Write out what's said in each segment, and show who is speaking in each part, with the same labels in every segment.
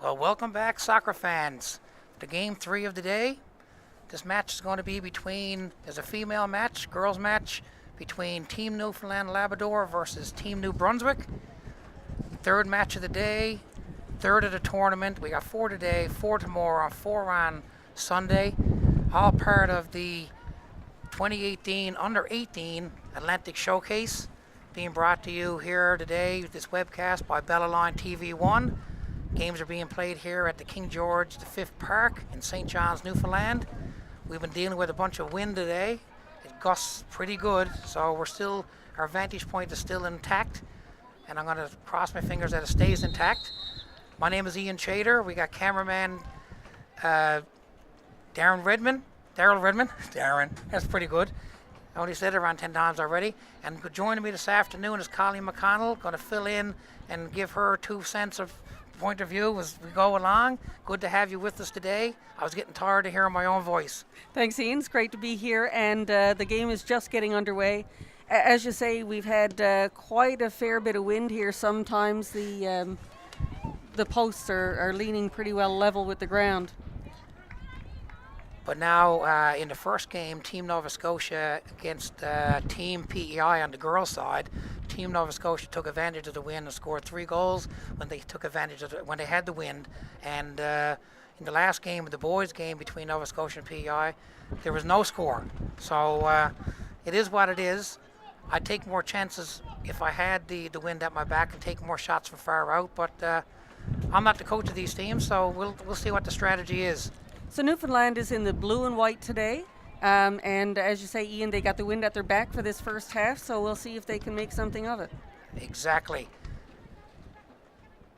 Speaker 1: Well, welcome back, soccer fans, to game 3 of the day. This match is going to be is a female match, girls match, between Team Newfoundland Labrador versus Team New Brunswick. Third match of the day, third of the tournament. We got 4 today, 4 tomorrow, 4 on Sunday. All part of the 2018 Under-18 Atlantic Showcase, being brought to you here today, this webcast by Bellaline TV1. Games are being played here at the King George V Park in St. John's, Newfoundland. We've been dealing with a bunch of wind today. It gusts pretty good, so our vantage point is still intact, and I'm going to cross my fingers that it stays intact. My name is Ian Chater. We got cameraman Darren Redmond. Darren, that's pretty good. I only said it around 10 times already. And joining me this afternoon is Colleen McConnell, going to fill in and give her 2 cents of point of view as we go along. Good to have you with us today. I was getting tired of hearing my own voice.
Speaker 2: Thanks, Ian. It's great to be here, and the game is just getting underway. As you say, we've had quite a fair bit of wind here. Sometimes the posts are leaning pretty well level with the ground.
Speaker 1: But now in the first game, Team Nova Scotia against Team PEI on the girls' side, Team Nova Scotia took advantage of the wind and scored 3 goals when they took advantage of when they had the wind. And in the last game, the boys' game between Nova Scotia and PEI, there was no score. So it is what it is. I'd take more chances if I had the wind at my back and take more shots from far out. But I'm not the coach of these teams, so we'll see what the strategy is.
Speaker 2: So Newfoundland is in the blue and white today, and as you say, Ian, they got the wind at their back for this first half, so we'll see if they can make something of it.
Speaker 1: Exactly.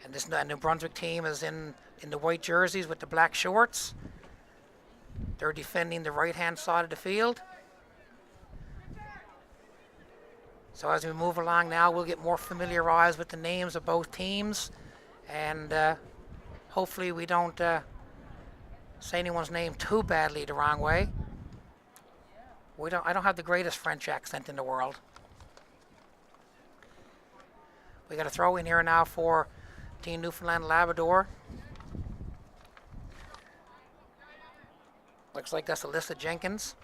Speaker 1: And this New Brunswick team is in the white jerseys with the black shorts. They're defending the right-hand side of the field. So as we move along now, we'll get more familiarized with the names of both teams, and hopefully we don't say anyone's name too badly the wrong way. I don't have the greatest French accent in the world. We got a throw in here now for Team Newfoundland Labrador. Looks like that's Alyssa Jenkins.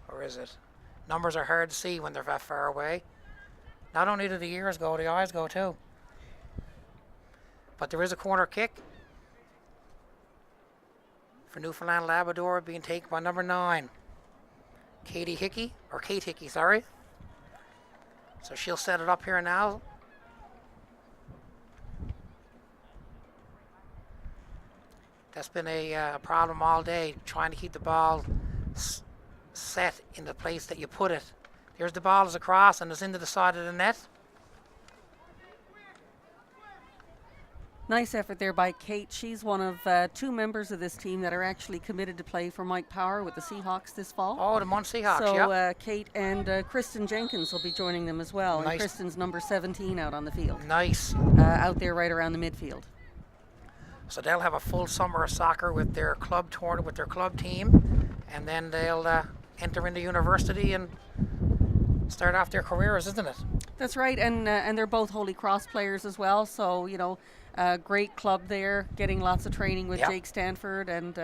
Speaker 1: Or is it? Numbers are hard to see when they're that far away. Not only do the ears go, the eyes go too. But there is a corner kick for Newfoundland Labrador, being taken by number 9, Kate Hickey, sorry. So she'll set it up here now. That's been a problem all day, trying to keep the ball set in the place that you put it. Here's the ball as across and it's into the side of the net.
Speaker 2: Nice effort there by Kate. She's one of 2 members of this team that are actually committed to play for Mike Power with the Seahawks this fall.
Speaker 1: Oh, the Mont Seahawks,
Speaker 2: so Kate and Kristen Jenkins will be joining them as well.
Speaker 1: Nice.
Speaker 2: And Kristen's number 17 out on the field.
Speaker 1: Nice.
Speaker 2: Out there right around the midfield.
Speaker 1: So they'll have a full summer of soccer with their club tournament, with their club team, and then they'll enter into university and start off their careers, isn't it?
Speaker 2: That's right, and they're both Holy Cross players as well. So great club there, getting lots of training with Jake Stanford, and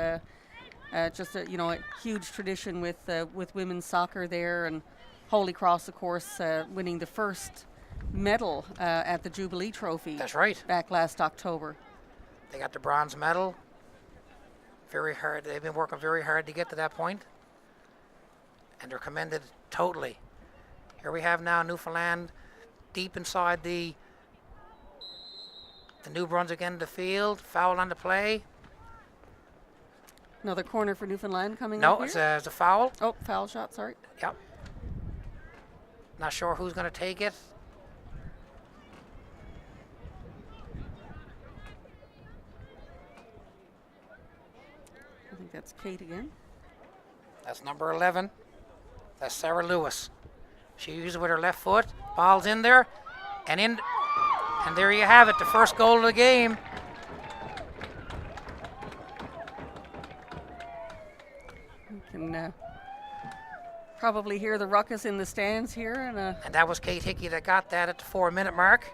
Speaker 2: just a huge tradition with women's soccer there. And Holy Cross, of course, winning the first medal at the Jubilee Trophy.
Speaker 1: That's right.
Speaker 2: Back last October.
Speaker 1: They got the bronze medal. Very hard. They've been working very hard to get to that point, and they're commended totally. Here we have now Newfoundland deep inside the New Brunswick end of the field. Foul on the play.
Speaker 2: Another corner for Newfoundland coming
Speaker 1: up
Speaker 2: here?
Speaker 1: No, it's a foul.
Speaker 2: Oh, foul shot, sorry.
Speaker 1: Yep. Not sure who's going to take it.
Speaker 2: I think that's Kate again.
Speaker 1: That's number 11. That's Sarah Lewis. She uses it with her left foot. Ball's in there. And there you have it, the first goal of the game.
Speaker 2: You can Probably hear the ruckus in the stands here.
Speaker 1: And that was Kate Hickey that got that at the 4-minute mark.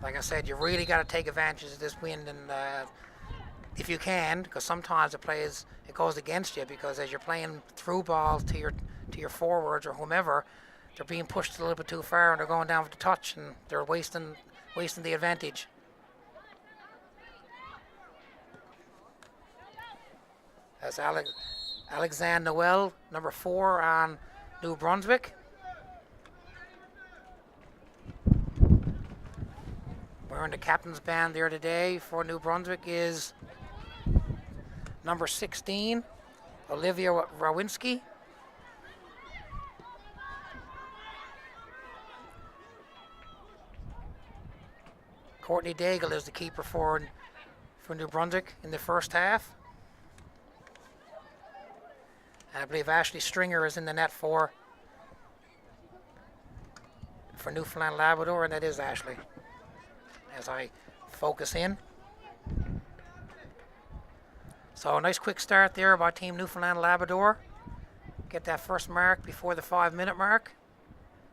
Speaker 1: Like I said, you really got to take advantage of this wind, and if you can, because sometimes it goes against you, because as you're playing through balls to your forwards or whomever, they're being pushed a little bit too far and they're going down for the touch and they're wasting the advantage. That's Alexandre Noel, number 4 on New Brunswick. Wearing the captain's band there today for New Brunswick is number 16, Olivia Rawinski. Courtney Daigle is the keeper for New Brunswick in the first half. And I believe Ashley Stringer is in the net for Newfoundland Labrador, and that is Ashley. As I focus in. So a nice quick start there by Team Newfoundland Labrador. Get that first mark before the 5-minute mark.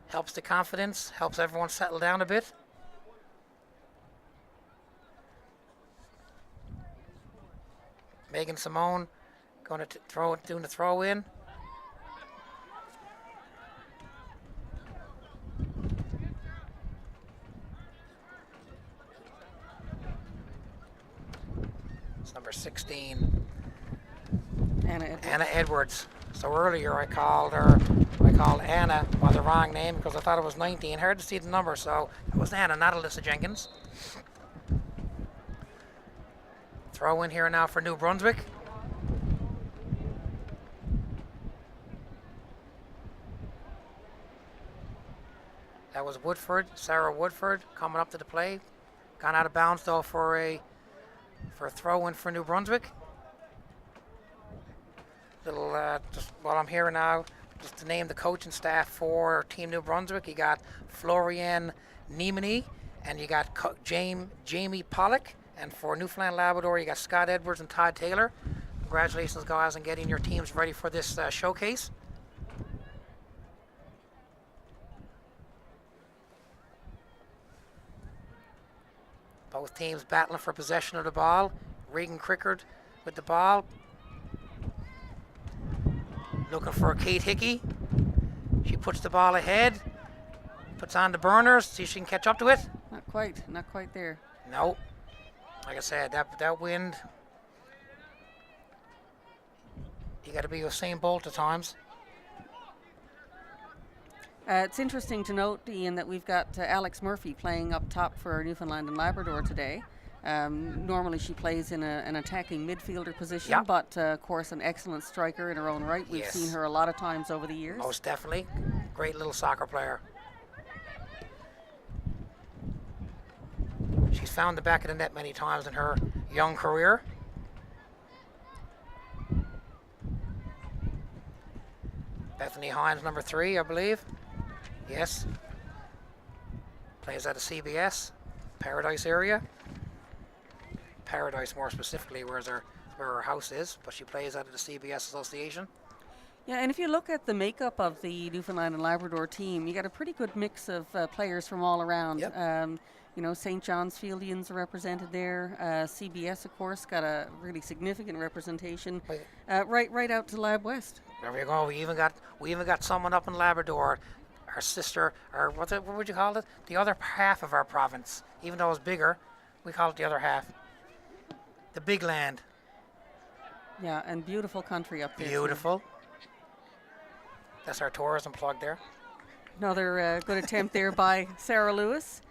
Speaker 1: Helps the confidence, helps everyone settle down a bit. Megan Simone doing the throw in. It's number 16, Anna Edwards. So earlier I called Anna by the wrong name because I thought it was 19. Hard to see the number, so it was Anna, not Alyssa Jenkins. Throw in here now for New Brunswick. That was Sarah Woodford coming up to the play. Gone out of bounds though for a throw in for New Brunswick. Just while I'm here now, just to name the coaching staff for Team New Brunswick, you got Florian Niemeny and you got Jamie Pollock. And for Newfoundland Labrador, you got Scott Edwards and Todd Taylor. Congratulations, guys, on getting your teams ready for this showcase. Both teams battling for possession of the ball. Regan Crickard with the ball. Looking for Kate Hickey. She puts the ball ahead. Puts on the burners. See if she can catch up to it.
Speaker 2: Not quite there.
Speaker 1: No. Like I said, that wind, you got to be Usain Bolt at times.
Speaker 2: It's interesting to note, Ian, that we've got Alex Murphy playing up top for Newfoundland and Labrador today. Normally she plays in an attacking midfielder position,
Speaker 1: yep.
Speaker 2: But of course an excellent striker in her own right. We've seen her a lot of times over the years.
Speaker 1: Most definitely. Great little soccer player. She's found the back of the net many times in her young career. Bethany Hines, number 3, I believe. Yes. Plays at a CBS, Paradise area. Paradise more specifically, where her house is, but she plays out of the CBS Association.
Speaker 2: Yeah, and if you look at the makeup of the Newfoundland and Labrador team, you got a pretty good mix of players from all around.
Speaker 1: Yep.
Speaker 2: St. John's Fieldians are represented there. CBS, of course, got a really significant representation. Right out to Lab West.
Speaker 1: There we go. We even got someone up in Labrador, our sister, or what would you call it? The other half of our province. Even though it's bigger, we call it the other half. The big land.
Speaker 2: Yeah, and beautiful country up there.
Speaker 1: Beautiful. Too. That's our tourism plug there.
Speaker 2: Another good attempt there by Sarah Lewis.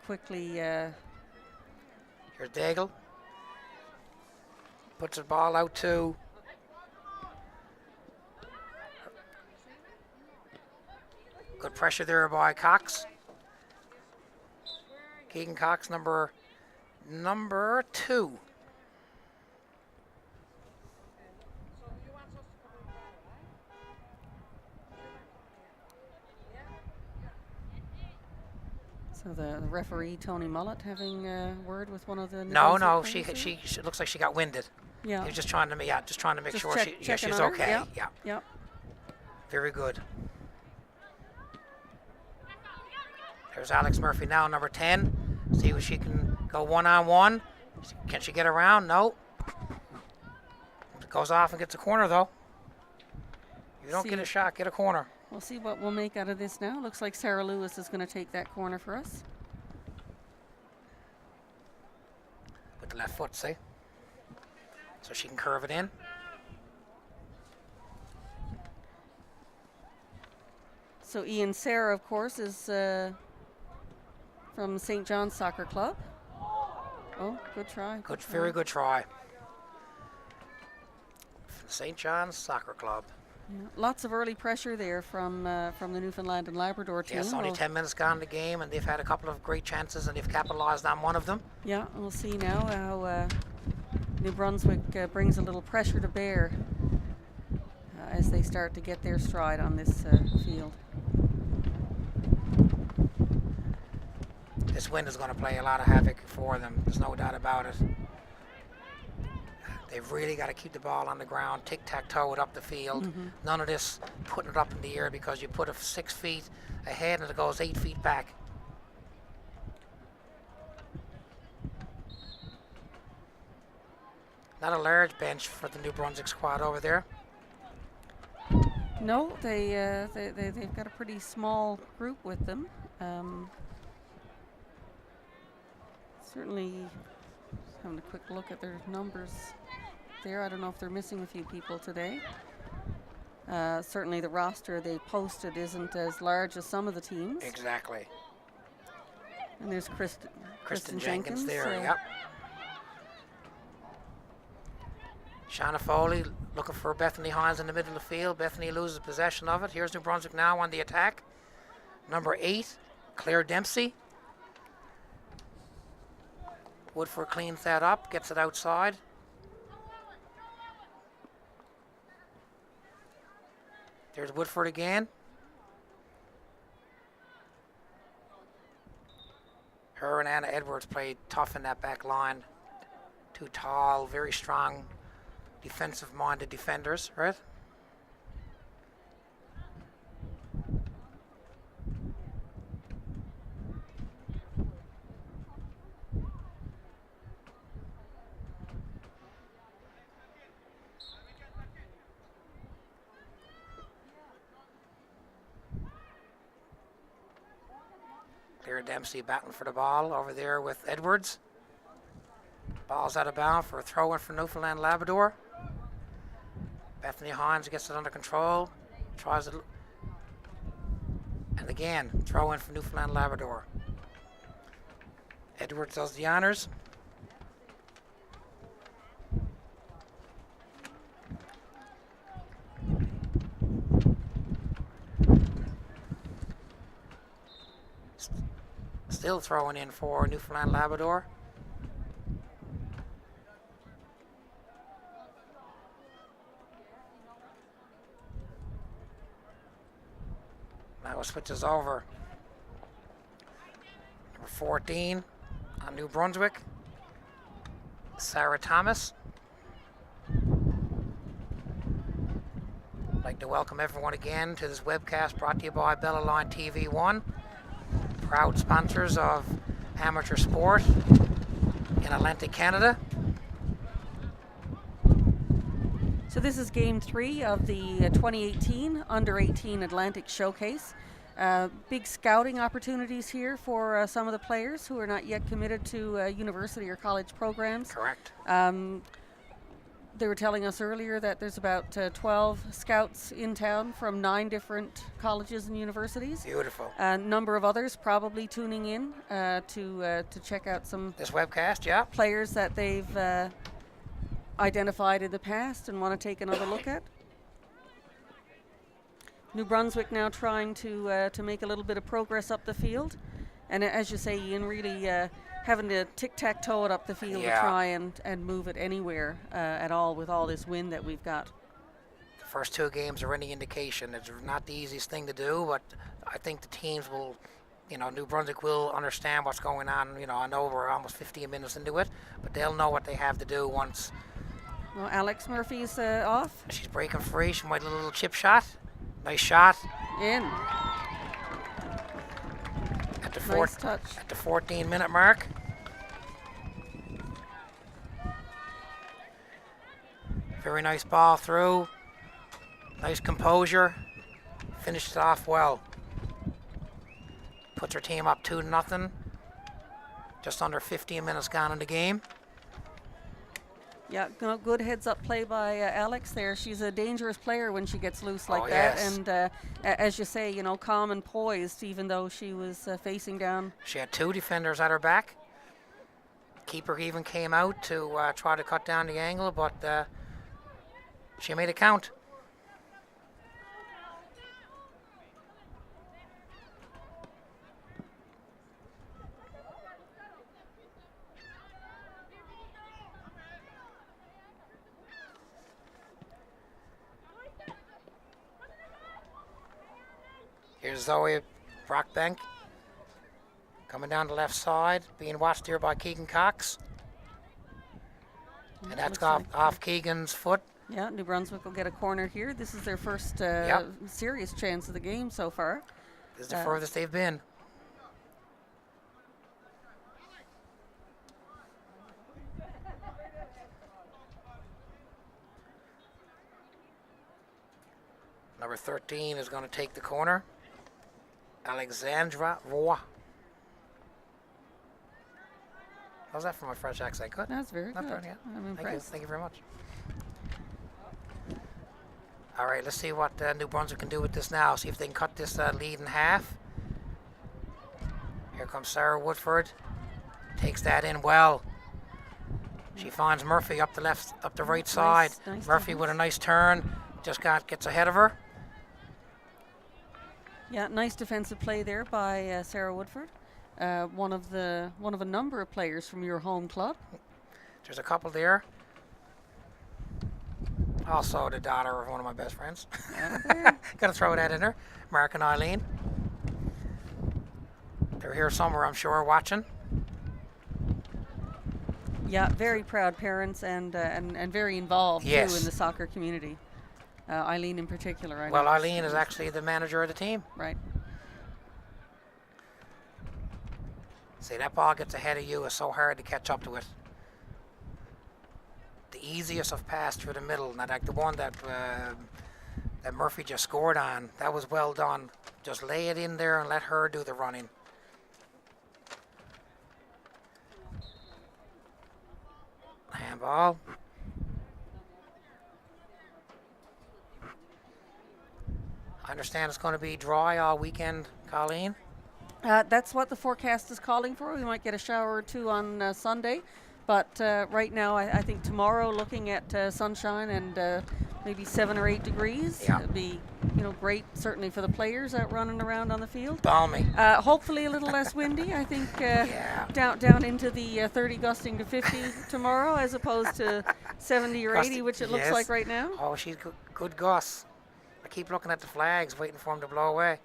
Speaker 2: Quickly. Here's
Speaker 1: Daigle. Puts the ball out to good pressure there by Cox. Keegan Cox, number 2.
Speaker 2: So the referee, Tony Mullett, having a word with one of the...
Speaker 1: No, she looks like she got winded.
Speaker 2: Yeah.
Speaker 1: He was just trying to make
Speaker 2: Just
Speaker 1: sure she's
Speaker 2: her.
Speaker 1: okay.
Speaker 2: Yeah.
Speaker 1: Very good. There's Alex Murphy now, number 10. See if she can go one-on-one. Can she get around? No. Goes off and gets a corner, though. You don't get a shot, get a corner.
Speaker 2: We'll see what we'll make out of this now. Looks like Sarah Lewis is going to take that corner for us.
Speaker 1: With the left foot, see? So she can curve it in.
Speaker 2: So Ian Sarah, of course, is from St. John's Soccer Club. Oh, good try.
Speaker 1: Very good try. From St. John's Soccer Club.
Speaker 2: Yeah. Lots of early pressure there from the Newfoundland and Labrador team.
Speaker 1: Yes, only 10 minutes gone in the game, and they've had a couple of great chances, and they've capitalized on one of them.
Speaker 2: Yeah, we'll see now how New Brunswick brings a little pressure to bear as they start to get their stride on this field.
Speaker 1: This wind is going to play a lot of havoc for them. There's no doubt about it. They've really got to keep the ball on the ground, tic-tac-toe it up the field.
Speaker 2: Mm-hmm.
Speaker 1: None of this putting it up in the air because you put it 6 feet ahead and it goes 8 feet back. Not a large bench for the New Brunswick squad over there.
Speaker 2: No, they've got a pretty small group with them. Certainly having a quick look at their numbers there. I don't know if they're missing a few people today. Certainly the roster they posted isn't as large as some of the teams.
Speaker 1: Exactly.
Speaker 2: And there's Kristen Jenkins
Speaker 1: there, yep. Shauna Foley looking for Bethany Hines in the middle of the field. Bethany loses possession of it. Here's New Brunswick now on the attack. Number 8, Claire Dempsey. Woodford cleans that up, gets it outside. There's Woodford again. Her and Anna Edwards played tough in that back line. Two tall, very strong, defensive-minded defenders, right? Claire Dempsey battling for the ball over there with Edwards. Ball's out of bounds for a throw-in for Newfoundland Labrador. Bethany Hines gets it under control. Tries it. And again, throw-in for Newfoundland Labrador. Edwards does the honors. Still throwing in for Newfoundland Labrador. Now it switches over. Number 14 on New Brunswick, Sarah Thomas. I'd like to welcome everyone again to this webcast brought to you by Bella Line TV1. Proud sponsors of amateur sport in Atlantic Canada.
Speaker 2: So this is game 3 of the 2018 Under-18 Atlantic Showcase. Big scouting opportunities here for some of the players who are not yet committed to university or college programs.
Speaker 1: Correct.
Speaker 2: They were telling us earlier that there's about 12 scouts in town from 9 different colleges and universities.
Speaker 1: Beautiful.
Speaker 2: A number of others probably tuning in to check out some
Speaker 1: this webcast, yeah.
Speaker 2: Players that they've identified in the past and want to take another look at. New Brunswick now trying to make a little bit of progress up the field, and as you say, Ian, really having to tic-tac-toe it up the field to try and move it anywhere at all with all this wind that we've got.
Speaker 1: The first 2 games are any indication. It's not the easiest thing to do, but I think the teams will New Brunswick will understand what's going on. I know we're almost 15 minutes into it, but they'll know what they have to do once.
Speaker 2: Well, Alex Murphy's off.
Speaker 1: She's breaking free. She might do a little chip shot. Nice shot.
Speaker 2: In.
Speaker 1: At the
Speaker 2: Nice touch.
Speaker 1: At the 14-minute mark. Very nice ball through. Nice composure. Finished it off well. Puts her team up 2-0. Just under 15 minutes gone in the game.
Speaker 2: Yeah, good heads-up play by Alex there. She's a dangerous player when she gets loose like that.
Speaker 1: Yes.
Speaker 2: And as you say, calm and poised, even though she was facing down.
Speaker 1: She had 2 defenders at her back. Keeper even came out to try to cut down the angle, but she made it count. Here's Zoe Brockbank coming down the left side, being watched here by Keegan Cox. And that's off Keegan's foot.
Speaker 2: Yeah, New Brunswick will get a corner here. This is their first serious chance of the game so far.
Speaker 1: This is the furthest they've been. Number 13 is going to take the corner. Alexandra Roy. How's that for my French accent? Good?
Speaker 2: That's very
Speaker 1: Not
Speaker 2: good.
Speaker 1: bad, yeah.
Speaker 2: I'm
Speaker 1: Thank you.
Speaker 2: impressed.
Speaker 1: Thank you very much. All right, let's see what New Brunswick can do with this now. See if they can cut this lead in half. Here comes Sarah Woodford. Takes that in well. She finds Murphy up the right side.
Speaker 2: Nice
Speaker 1: Murphy with a nice turn. Just gets ahead of her.
Speaker 2: Yeah, nice defensive play there by Sarah Woodford. One of a number of players from your home club.
Speaker 1: There's a couple there. Also the daughter of one of my best friends. Gotta throw that in there. Mark and Eileen. They're here somewhere, I'm sure, watching.
Speaker 2: Yeah, very proud parents and very involved too
Speaker 1: Yes.
Speaker 2: in the soccer community. Eileen in particular. I
Speaker 1: Well,
Speaker 2: know.
Speaker 1: Eileen is actually the manager of the team.
Speaker 2: Right.
Speaker 1: See, that ball gets ahead of you. It's so hard to catch up to it. The easiest of pass through the middle, not like the one that Murphy just scored on. That was well done. Just lay it in there and let her do the running. Handball. I understand it's going to be dry all weekend, Colleen.
Speaker 2: That's what the forecast is calling for. We might get a shower or two on Sunday, but right now I think tomorrow looking at sunshine and maybe 7 or 8 degrees.
Speaker 1: Yeah.
Speaker 2: It'd be great certainly for the players out running around on the field.
Speaker 1: Balmy.
Speaker 2: Hopefully a little less windy. I think down into the 30 gusting to 50 tomorrow as opposed to 70 or 80, which it looks
Speaker 1: Yes.
Speaker 2: like right now.
Speaker 1: Oh, she's good Gus. I keep looking at the flags, waiting for them to blow away.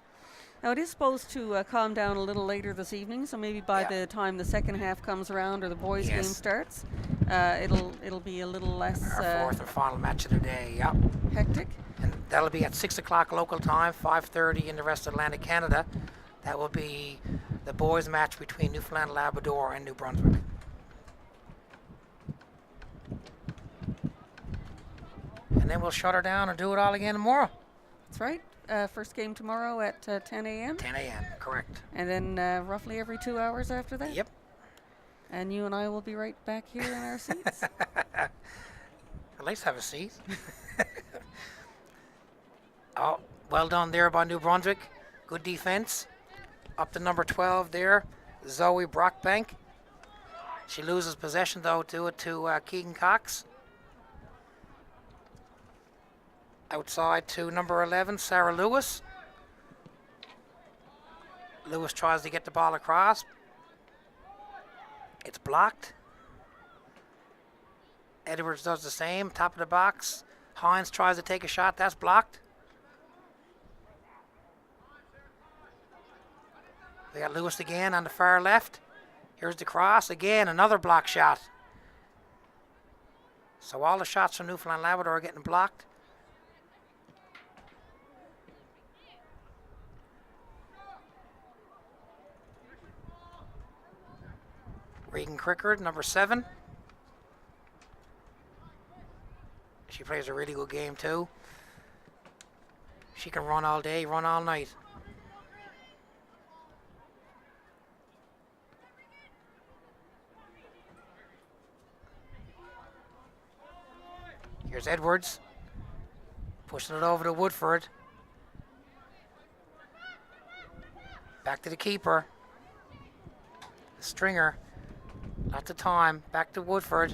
Speaker 2: Now it is supposed to calm down a little later this evening, so maybe by the time the second half comes around or the boys' game starts, it'll be a little less
Speaker 1: Our fourth and final match of the day, yep.
Speaker 2: hectic.
Speaker 1: And that'll be at 6 o'clock local time, 5:30 in the rest of Atlantic Canada. That will be the boys' match between Newfoundland and Labrador and New Brunswick. And then we'll shut her down and do it all again tomorrow.
Speaker 2: That's right. First game tomorrow at 10 a.m.
Speaker 1: 10 a.m., correct.
Speaker 2: And then roughly every 2 hours after that.
Speaker 1: Yep.
Speaker 2: And you and I will be right back here in our seats.
Speaker 1: At least have a seat. Oh, well done there by New Brunswick. Good defense. Up to number 12 there, Zoe Brockbank. She loses possession though to Keegan Cox. Outside to number 11, Sarah Lewis. Lewis tries to get the ball across. It's blocked. Edwards does the same, top of the box. Hines tries to take a shot, that's blocked. We got Lewis again on the far left. Here's the cross. Again, another block shot. So all the shots from Newfoundland Labrador are getting blocked. Regan Crickard, number 7. She plays a really good game too. She can run all day, run all night. Here's Edwards, pushing it over to Woodford. Back to the keeper. Stringer, lots of time, back to Woodford.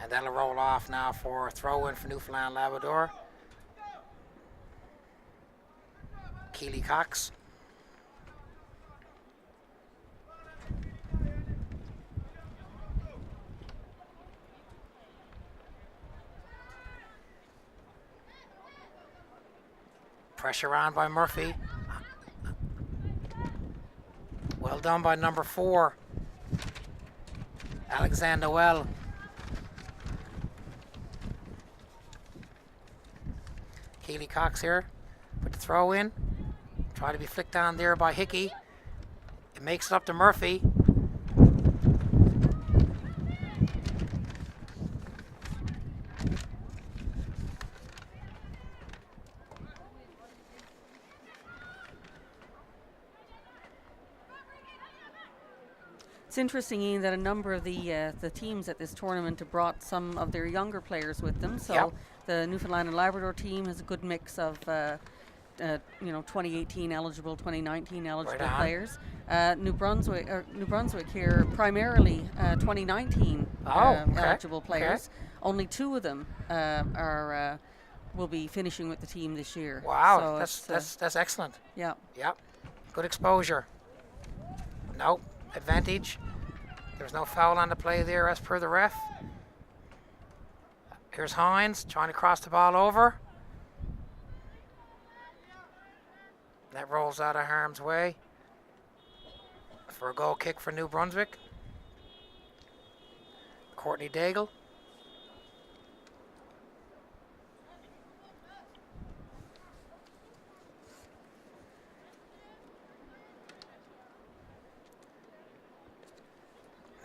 Speaker 1: And that'll roll off now for a throw-in for Newfoundland Labrador. Keely Cox. Pressure on by Murphy. Well done by number 4, Alexander Noel. Keely Cox here with the throw in. Try to be flicked on there by Hickey. It makes it up to Murphy.
Speaker 2: It's interesting, Ian, that a number of the teams at this tournament have brought some of their younger players with them. So the Newfoundland and Labrador team has a good mix of 2018 eligible, 2019 eligible players. New Brunswick here primarily 2019 eligible players. Only 2 of them will be finishing with the team this year.
Speaker 1: Wow, so that's excellent.
Speaker 2: Yeah.
Speaker 1: Yep. Good exposure. Nope. Advantage. There's no foul on the play there as per the ref. Here's Hines trying to cross the ball over. That rolls out of harm's way for a goal kick for New Brunswick. Courtney Daigle.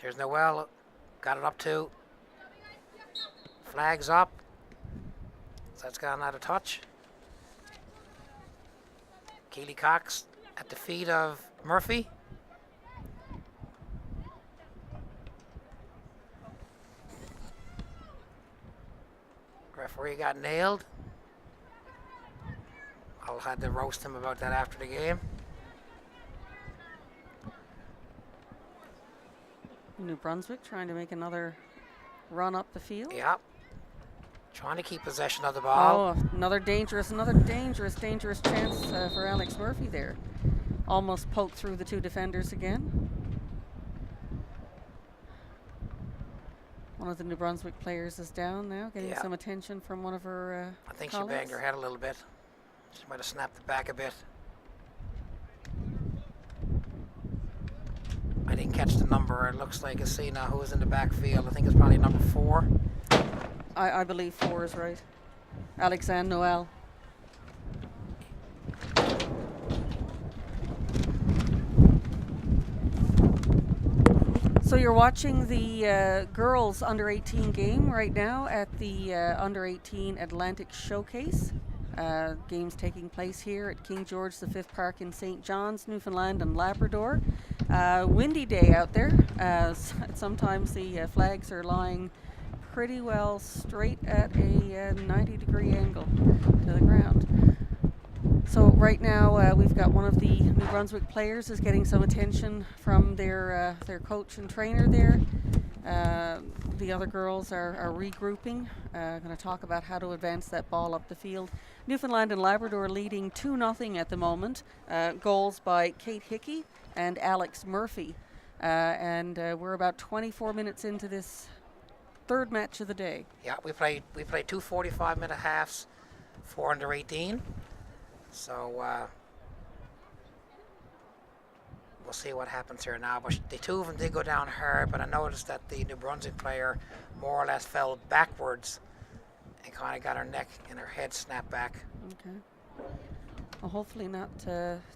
Speaker 1: There's Noel, got it up to. Flags up. So that's gone out of touch. Keely Cox at the feet of Murphy. Referee got nailed. I'll have to roast him about that after the game.
Speaker 2: New Brunswick trying to make another run up the field.
Speaker 1: Yep. Trying to keep possession of the ball.
Speaker 2: Oh, another dangerous chance for Alex Murphy there. Almost poked through the 2 defenders again. One of the New Brunswick players is down now, getting some attention from one of her
Speaker 1: I think
Speaker 2: colleagues.
Speaker 1: She banged her head a little bit. She might have snapped it back a bit. I didn't catch the number. It looks like it's Sina who was in the backfield. I think it's probably number 4.
Speaker 2: I believe 4 is right. Alexander Noel. So you're watching the girls under 18 game right now at the under 18 Atlantic Showcase. Games taking place here at King George V Park in St. John's, Newfoundland and Labrador. Windy day out there. Sometimes the flags are lying pretty well straight at a 90-degree angle to the ground. So right now we've got one of the New Brunswick players is getting some attention from their coach and trainer there. The other girls are regrouping, going to talk about how to advance that ball up the field. Newfoundland and Labrador leading 2-0 at the moment. Goals by Kate Hickey and Alex Murphy. and we're about 24 minutes into this third match of the day.
Speaker 1: Yeah, we played 2 45-minute halves for under 18. So we'll see what happens here now. But the two of them did go down hard, but I noticed that the New Brunswick player more or less fell backwards and kind of got her neck and her head snapped back.
Speaker 2: Okay. Well, hopefully not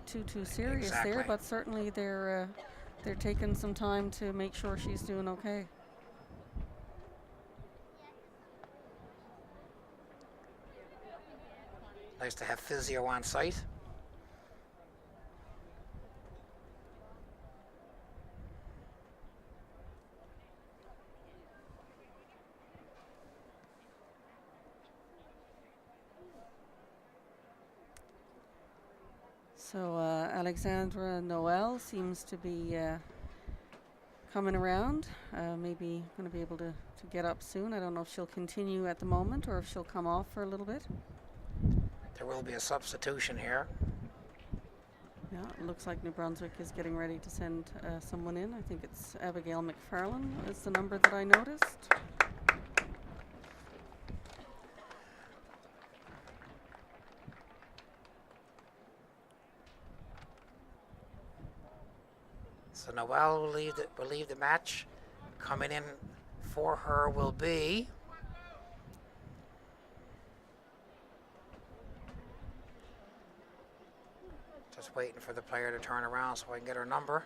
Speaker 2: too serious there, but certainly they're taking some time to make sure she's doing okay.
Speaker 1: Nice to have physio on site.
Speaker 2: So Alexandra Noel seems to be coming around, maybe going to be able to get up soon. I don't know if she'll continue at the moment or if she'll come off for a little bit.
Speaker 1: There will be a substitution here.
Speaker 2: Yeah, it looks like New Brunswick is getting ready to send someone in. I think it's Abigail McFarlane is the number that I noticed.
Speaker 1: So Noel will leave the match. Coming in for her will be just waiting for the player to turn around so I can get her number.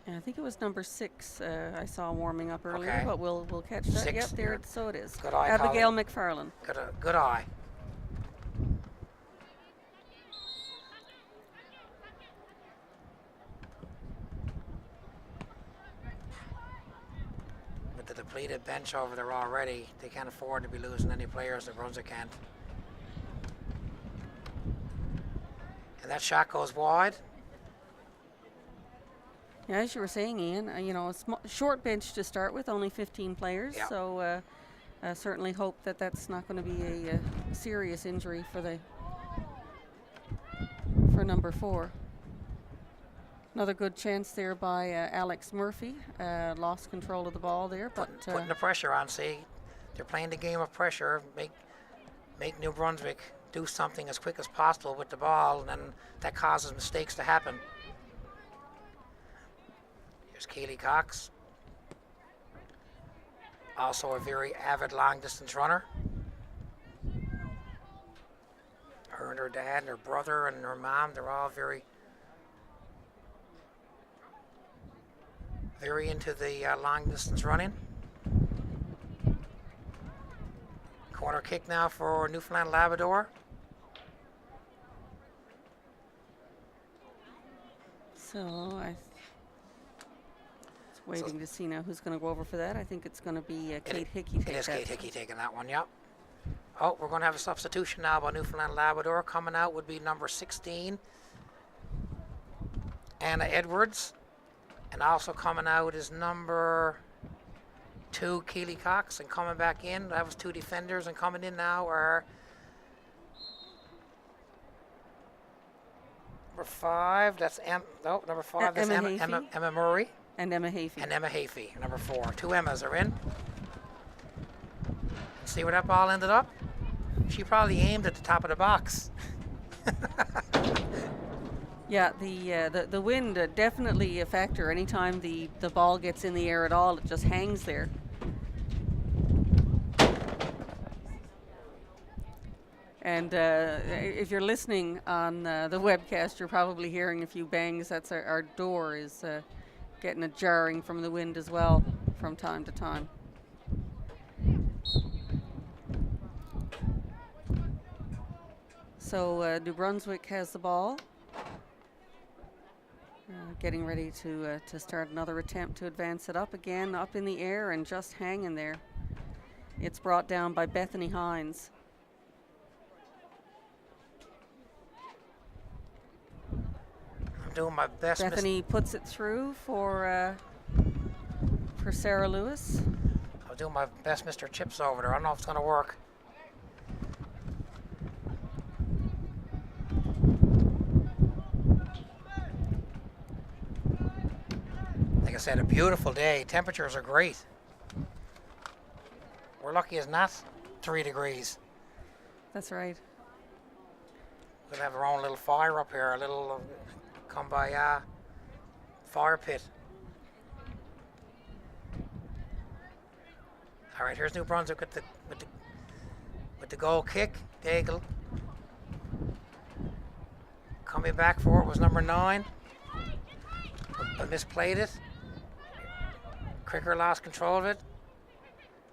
Speaker 2: And I think it was number 6 I saw warming up earlier,
Speaker 1: Okay.
Speaker 2: but we'll catch that.
Speaker 1: 6.
Speaker 2: Yep, there so it is.
Speaker 1: Good eye,
Speaker 2: Abigail
Speaker 1: Colin.
Speaker 2: McFarlane.
Speaker 1: Good eye. With the depleted bench over there already, they can't afford to be losing any players. The Brunswick can't. And that shot goes wide.
Speaker 2: Yeah, as you were saying, Ian, a short bench to start with, only 15 players.
Speaker 1: Yeah.
Speaker 2: So certainly hope that that's not going to be a serious injury for number 4. Another good chance there by Alex Murphy. Lost control of the ball there, but
Speaker 1: Putting the pressure on. See, they're playing the game of pressure. Make New Brunswick do something as quick as possible with the ball, and then that causes mistakes to happen. Here's Keely Cox, also a very avid long-distance runner. Her and her dad and her brother and her mom, they're all very into the long-distance running. Corner kick now for Newfoundland Labrador.
Speaker 2: So waiting to see now who's going to go over for that. I think it's going to be Kate Hickey.
Speaker 1: It is Kate Hickey taking that one, yep. Oh, we're going to have a substitution now by Newfoundland Labrador. Coming out would be number 16, Anna Edwards. And also coming out is number 2, Keely Cox. And coming back in, that was 2 defenders. And coming in now are number 5, that's number 5, that's Emma Murray.
Speaker 2: And Emma Hafey.
Speaker 1: And Emma Hafey, number 4. 2 Emmas are in. See where that ball ended up? She probably aimed at the top of the box.
Speaker 2: Yeah, the wind definitely a factor. Anytime the ball gets in the air at all, it just hangs there. And if you're listening on the webcast, you're probably hearing a few bangs. That's our door is getting a jarring from the wind as well from time to time. So New Brunswick has the ball. Getting ready to start another attempt to advance it up again, up in the air and just hanging there. It's brought down by Bethany Hines.
Speaker 1: I'm doing my best.
Speaker 2: Bethany puts it through for Sarah Lewis.
Speaker 1: I'm doing my best, Mr. Chips over there. I don't know if it's going to work. They I said, a beautiful day. Temperatures are great. We're lucky as not 3 degrees.
Speaker 2: That's right.
Speaker 1: We'll have our own little fire up here, a little kumbaya fire pit. All right, here's New Brunswick with the goal kick. Daigle. Coming back for it was number 9. But misplayed it. Cricker lost control of it.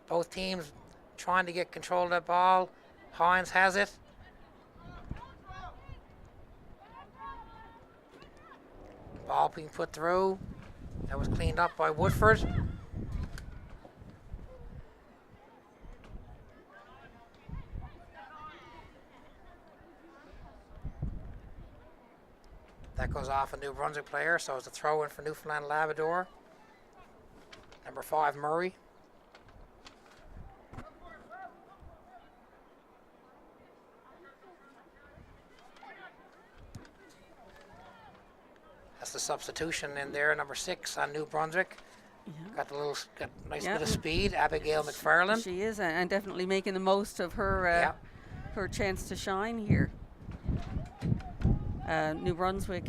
Speaker 1: Both teams trying to get control of that ball. Hines has it. Ball being put through. That was cleaned up by Woodford. That goes off a New Brunswick player, so it's a throw in for Newfoundland Labrador. Number 5, Murray. That's the substitution in there, number 6 on New Brunswick.
Speaker 2: Yeah.
Speaker 1: Got a nice bit of speed. Abigail McFarland.
Speaker 2: She is, and definitely making the most of her her chance to shine here. New Brunswick,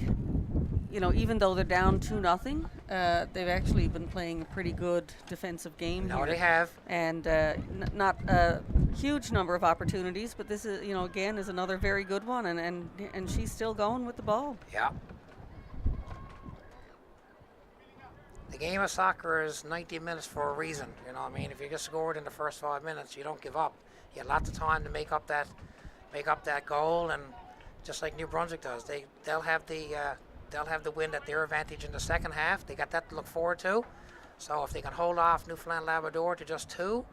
Speaker 2: even though they're down 2-0, they've actually been playing a pretty good defensive game here.
Speaker 1: No, they have.
Speaker 2: And not a huge number of opportunities, but this is, again, is another very good one, and she's still going with the ball.
Speaker 1: Yeah. The game of soccer is 90 minutes for a reason. You know what I mean? If you get scored in the first 5 minutes, you don't give up. You have lots of time to make up that goal, and just like New Brunswick does, they'll have the win at their advantage in the second half. They got that to look forward to. So if they can hold off Newfoundland Labrador to just 2,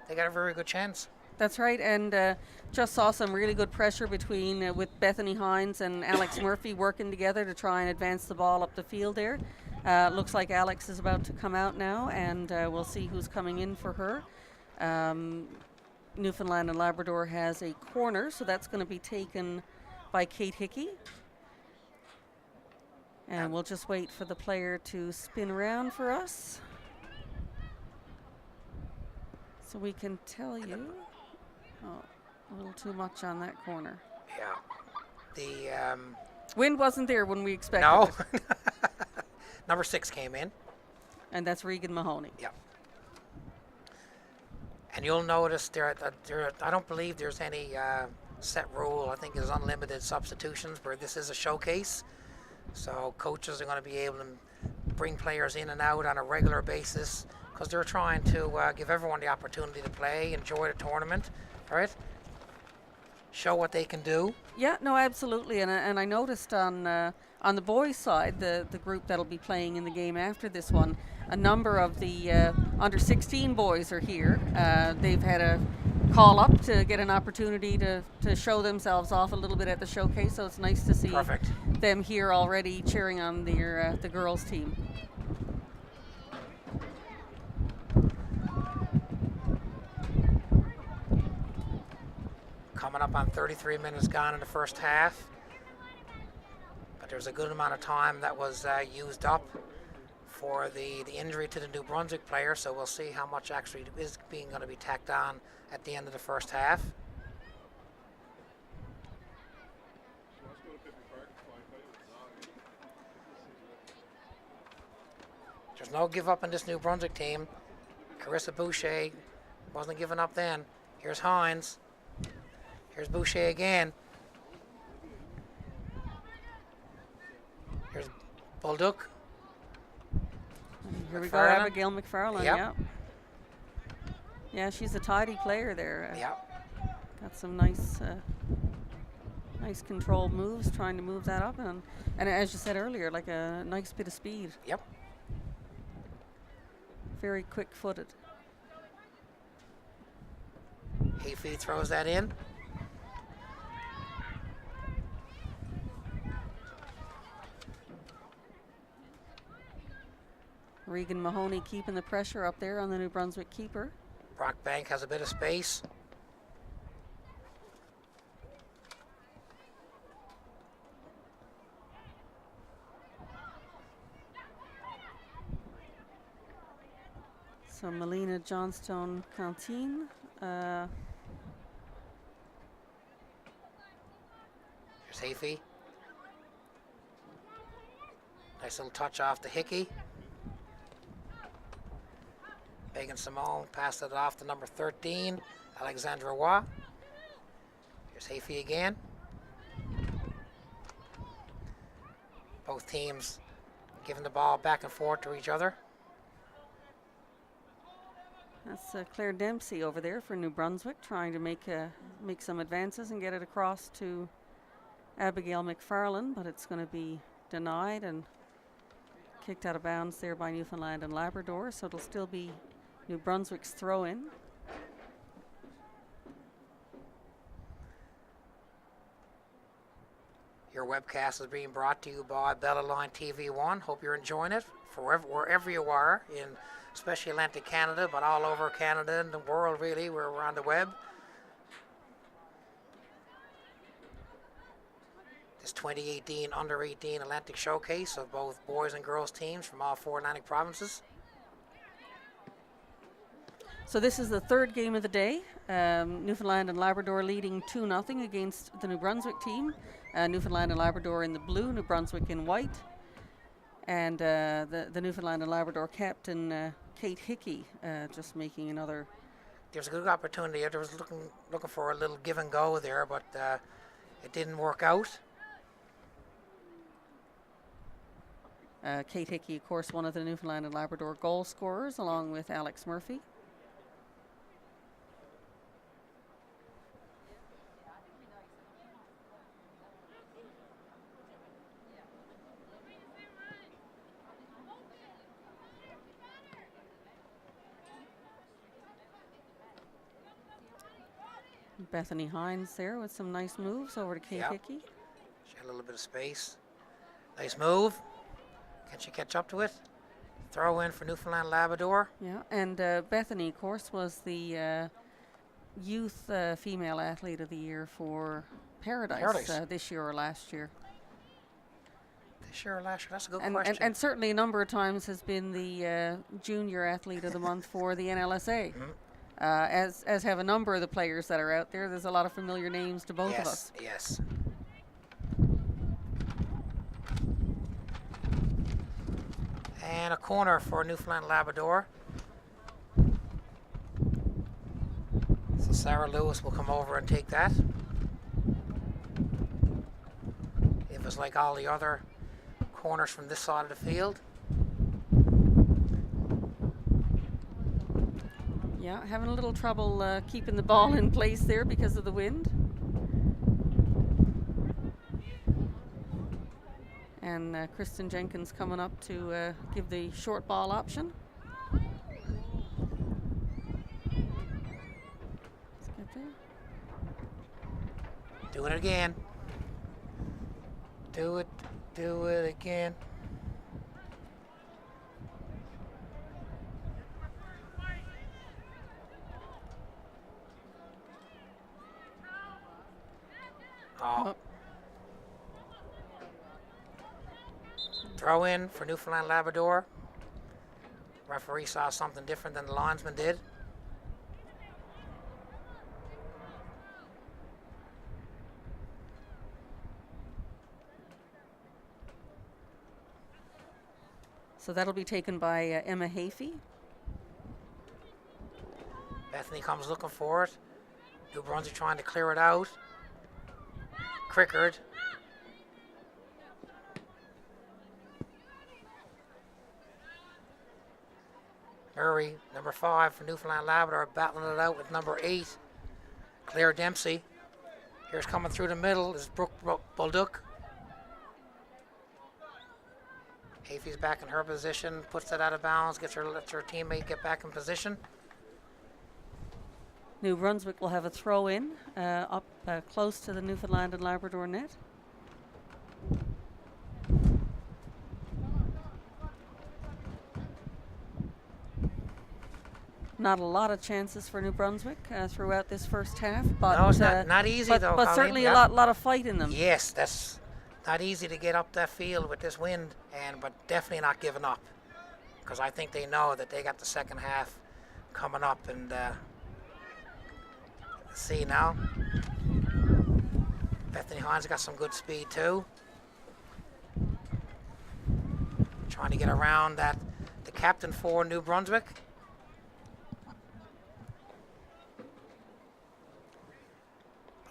Speaker 1: they got a very good chance.
Speaker 2: That's right, and just saw some really good pressure between with Bethany Hines and Alex Murphy working together to try and advance the ball up the field there. Looks like Alex is about to come out now, and we'll see who's coming in for her. Newfoundland and Labrador has a corner, so that's going to be taken by Kate Hickey. And we'll just wait for the player to spin around for us, so we can tell you. Oh, a little too much on that corner.
Speaker 1: Yeah. The
Speaker 2: wind wasn't there when we expected
Speaker 1: no.
Speaker 2: it.
Speaker 1: Number 6 came in.
Speaker 2: And that's Regan Mahoney.
Speaker 1: Yeah. And you'll notice I don't believe there's any set rule. I think there's unlimited substitutions, where this is a showcase. So coaches are going to be able to bring players in and out on a regular basis, because they're trying to give everyone the opportunity to play, enjoy the tournament, right? Show what they can do.
Speaker 2: Yeah, no, absolutely. And I noticed on the boys' side, the group that'll be playing in the game after this one, a number of the under 16 boys are here. They've had a call up to get an opportunity to show themselves off a little bit at the showcase, so it's nice to see them here already cheering on the girls' team.
Speaker 1: Coming up on 33 minutes gone in the first half. But there's a good amount of time that was used up for the injury to the New Brunswick player, so we'll see how much actually is going to be tacked on at the end of the first half. There's no give up in this New Brunswick team. Carissa Boucher wasn't giving up then. Here's Hines. Here's Boucher again. Here's Bullduk.
Speaker 2: Here we go, Abigail McFarland.
Speaker 1: Yep.
Speaker 2: Yeah. Yeah, she's a tidy player there.
Speaker 1: Yeah.
Speaker 2: Got some nice controlled moves, trying to move that up, and as you said earlier, like a nice bit of speed.
Speaker 1: Yep.
Speaker 2: Very quick-footed.
Speaker 1: Hayfee throws that in.
Speaker 2: Regan Mahoney keeping the pressure up there on the New Brunswick keeper.
Speaker 1: Brock Bank has a bit of space.
Speaker 2: So Melina Johnstone Cantine.
Speaker 1: Here's Hafey. Nice little touch off to Hickey. Megan Simone passed it off to number 13, Alexandra Roy. Here's Hafey again. Both teams giving the ball back and forth to each other.
Speaker 2: That's Claire Dempsey over there for New Brunswick, trying to make some advances and get it across to Abigail McFarlane, but it's going to be denied and kicked out of bounds there by Newfoundland and Labrador, so it'll still be New Brunswick's throw-in.
Speaker 1: Your webcast is being brought to you by Bella Line TV1. Hope you're enjoying it wherever you are, in especially Atlantic Canada, but all over Canada and the world really, where we're on the web. This 2018 Under-18 Atlantic Showcase of both boys and girls teams from all 4 Atlantic provinces.
Speaker 2: So this is the third game of the day. Newfoundland and Labrador leading 2-0 against the New Brunswick team. Newfoundland and Labrador in the blue, New Brunswick in white. And the Newfoundland and Labrador captain, Kate Hickey, just making another.
Speaker 1: There's a good opportunity. There was looking for a little give and go there, but it didn't work out.
Speaker 2: Kate Hickey, of course, one of the Newfoundland and Labrador goal scorers, along with Alex Murphy. Bethany Hines there with some nice moves over to Kate Hickey.
Speaker 1: She had a little bit of space. Nice move. Can she catch up to it? Throw in for Newfoundland Labrador.
Speaker 2: Yeah, and Bethany, of course, was the youth female athlete of the year for Paradise. This year or last year.
Speaker 1: This year or last year? That's a good question.
Speaker 2: And certainly a number of times has been the junior athlete of the month for the NLSA. Mm-hmm. As have a number of the players that are out there. There's a lot of familiar names to both of us.
Speaker 1: Yes. And a corner for Newfoundland Labrador. So Sarah Lewis will come over and take that. It was like all the other corners from this side of the field.
Speaker 2: Yeah, having a little trouble keeping the ball in place there because of the wind. And Kristen Jenkins coming up to give the short ball option. Let's get there.
Speaker 1: Doing it again. Do it again. Oh. Throw in for Newfoundland Labrador. Referee saw something different than the linesman did.
Speaker 2: So that'll be taken by Emma Hafey.
Speaker 1: Bethany comes looking for it. New Brunswick trying to clear it out. Crickard. Murray, number 5 for Newfoundland Labrador, battling it out with number 8, Claire Dempsey. Here's coming through the middle is Brooke Bolduc. Hafey's back in her position, puts it out of bounds, lets her teammate get back in position.
Speaker 2: New Brunswick will have a throw in up close to the Newfoundland and Labrador net. Not a lot of chances for New Brunswick throughout this first half, but
Speaker 1: no, it's not easy though.
Speaker 2: But
Speaker 1: Colleen,
Speaker 2: certainly a lot of fight in them.
Speaker 1: Yes, that's not easy to get up that field with this wind, but definitely not giving up, because I think they know that they got the second half coming up, and see now. Bethany Hines got some good speed too. Trying to get around that, the captain for New Brunswick.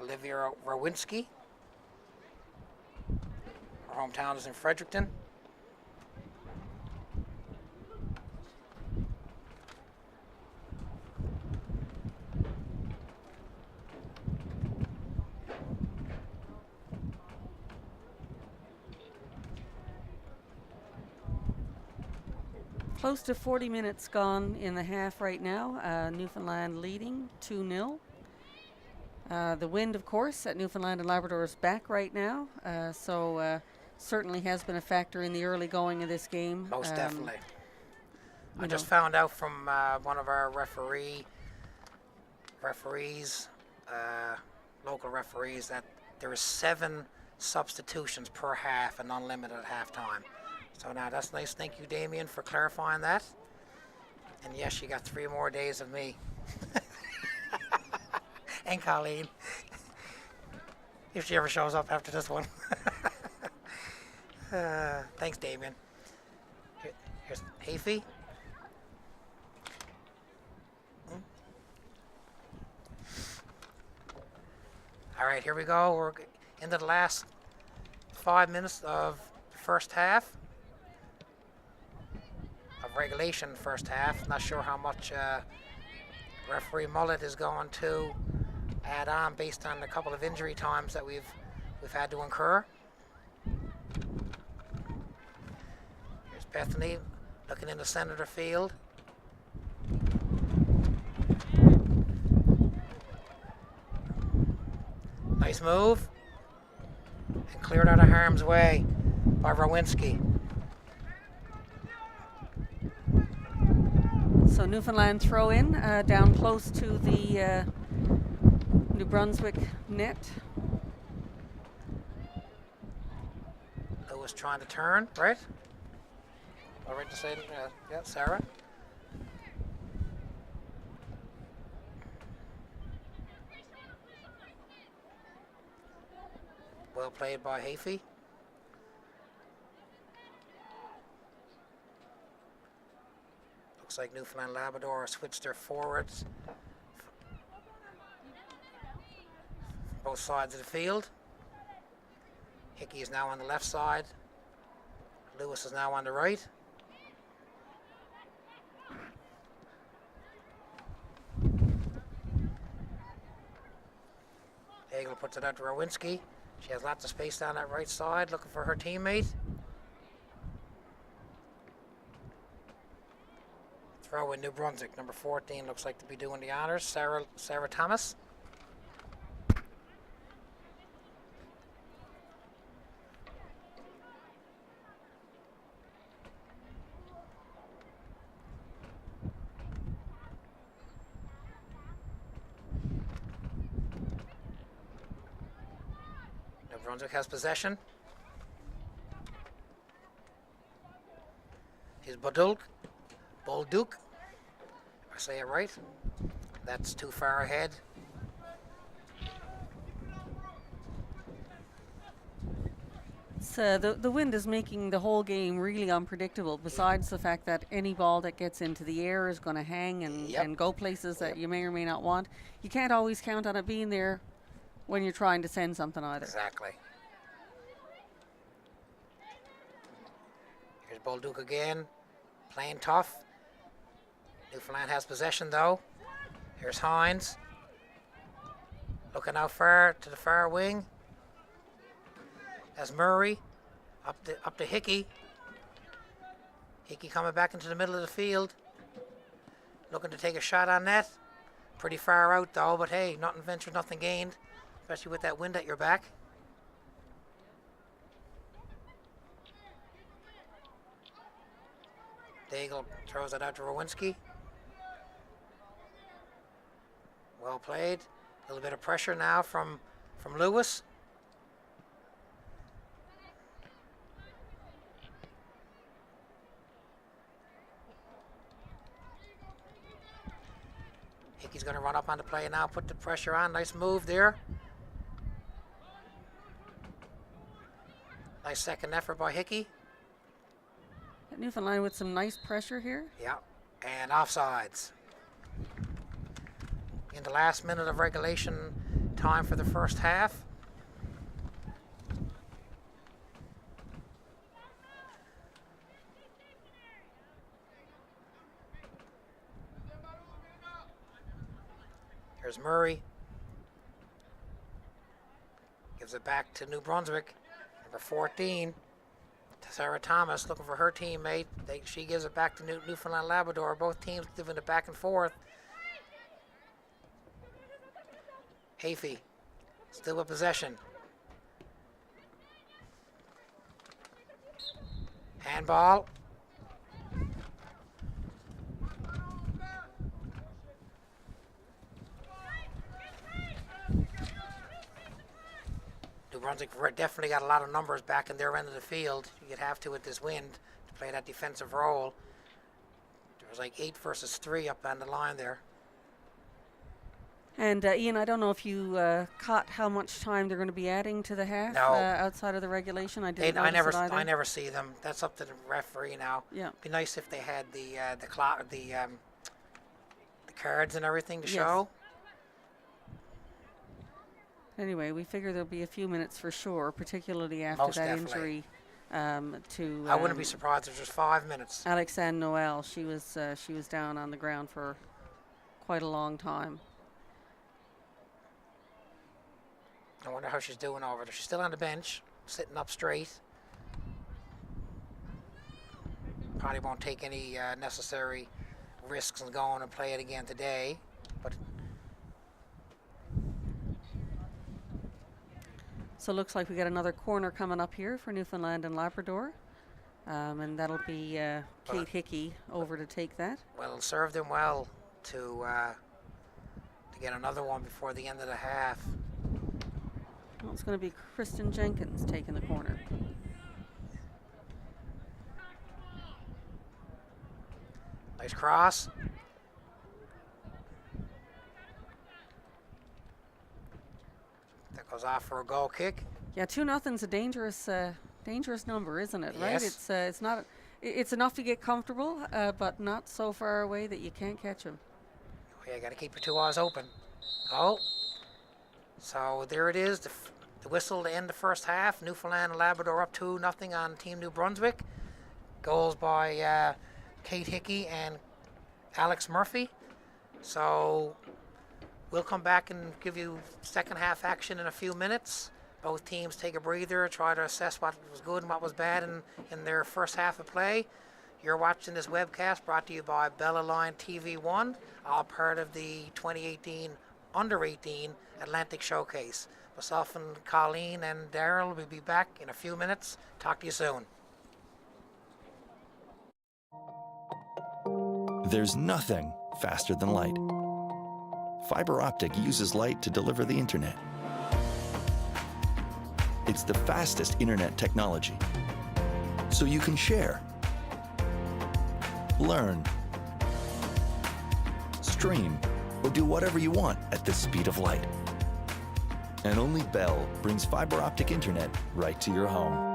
Speaker 1: Olivia Rawinski. Her hometown is in Fredericton.
Speaker 2: Close to 40 minutes gone in the half right now. Newfoundland leading 2-0. The wind, of course, at Newfoundland and Labrador is back right now, so certainly has been a factor in the early going of this game.
Speaker 1: Most definitely. I just found out from one of our referees, local referees, that there is 7 substitutions per half and unlimited at halftime. So now that's nice. Thank you, Damien, for clarifying that. And yes, you got 3 more days of me. And Colleen, if she ever shows up after this one. Thanks, Damien. Here's Hafey. All right, here we go. We're into the last 5 minutes of the first half. Of regulation first half. Not sure how much referee Mullet is going to add on based on a couple of injury times that we've had to incur. Here's Bethany looking in the center of the field. Nice move. And cleared out of harm's way by Rawinski.
Speaker 2: So Newfoundland throw in down close to the New Brunswick net.
Speaker 1: Lewis trying to turn, right? All right to say, yeah, Sarah. Well played by Hafey. Looks like Newfoundland Labrador switched their forwards both sides of the field. Hickey is now on the left side. Lewis is now on the right. Hagel puts it out to Rawinski. She has lots of space down that right side, looking for her teammate. Throw in New Brunswick, number 14, looks like to be doing the honors. Sarah Thomas. New Brunswick has possession. Here's Bolduc. If I say it right. That's too far ahead.
Speaker 2: The wind is making the whole game really unpredictable, besides the fact that any ball that gets into the air is going to hang and go places that you may or may not want. You can't always count on it being there when you're trying to send something either.
Speaker 1: Exactly. Here's Bolduc again, playing tough. Newfoundland has possession though. Here's Hines. Looking out far to the far wing. That's Murray. Up to Hickey. Hickey coming back into the middle of the field. Looking to take a shot on net. Pretty far out though, but hey, nothing ventured, nothing gained. Especially with that wind at your back. Daigle throws it out to Rawinski. Well played. A little bit of pressure now from Lewis. Hickey's going to run up on the play now, put the pressure on. Nice move there. Nice second effort by Hickey.
Speaker 2: Newfoundland with some nice pressure here.
Speaker 1: Yeah, and offsides. In the last minute of regulation time for the first half. Here's Murray. Gives it back to New Brunswick. Number 14. Sarah Thomas looking for her teammate. She gives it back to Newfoundland Labrador. Both teams giving it back and forth. Hafey still with possession. Handball. New Brunswick definitely got a lot of numbers back in their end of the field. You'd have to with this wind to play that defensive role. There was like 8 versus 3 up on the line there.
Speaker 2: And Ian, I don't know if you caught how much time they're going to be adding to the half outside of the regulation. I didn't notice it either.
Speaker 1: I never see them. That's up to the referee now.
Speaker 2: Yeah.
Speaker 1: It'd be nice if they had the cards and everything to show.
Speaker 2: Anyway, we figure there'll be a few minutes for sure, particularly after
Speaker 1: Most
Speaker 2: that
Speaker 1: definitely.
Speaker 2: injury to.
Speaker 1: I wouldn't be surprised if there's 5 minutes.
Speaker 2: Alexandre Noel, she was down on the ground for quite a long time.
Speaker 1: I wonder how she's doing over there. She's still on the bench, sitting up straight. Probably won't take any necessary risks in going and play it again today, but.
Speaker 2: So it looks like we got another corner coming up here for Newfoundland and Labrador. And that'll be Kate Hickey over to take that.
Speaker 1: Well, it'll serve them well to get another one before the end of the half.
Speaker 2: Well, it's going to be Kristen Jenkins taking the corner.
Speaker 1: Nice cross. That goes off for a goal kick.
Speaker 2: Yeah, 2-0's a dangerous number, isn't it? Right?
Speaker 1: Yes.
Speaker 2: It's not. It's enough to get comfortable, but not so far away that you can't catch them.
Speaker 1: Oh, yeah, got to keep your 2 eyes open. Oh. So there it is, the whistle to end the first half. Newfoundland and Labrador up 2-0 on Team New Brunswick. Goals by Kate Hickey and Alex Murphy. So we'll come back and give you second half action in a few minutes. Both teams take a breather, try to assess what was good and what was bad in their first half of play. You're watching this webcast brought to you by Bella Line TV1, all part of the 2018 Under-18 Atlantic Showcase. Myself and Colleen and Daryl will be back in a few minutes. Talk to you soon.
Speaker 3: There's nothing faster than light. Fiber optic uses light to deliver the internet. It's the fastest internet technology. So you can share, learn, stream, or do whatever you want at the speed of light. And only Bell brings fiber optic internet right to your home.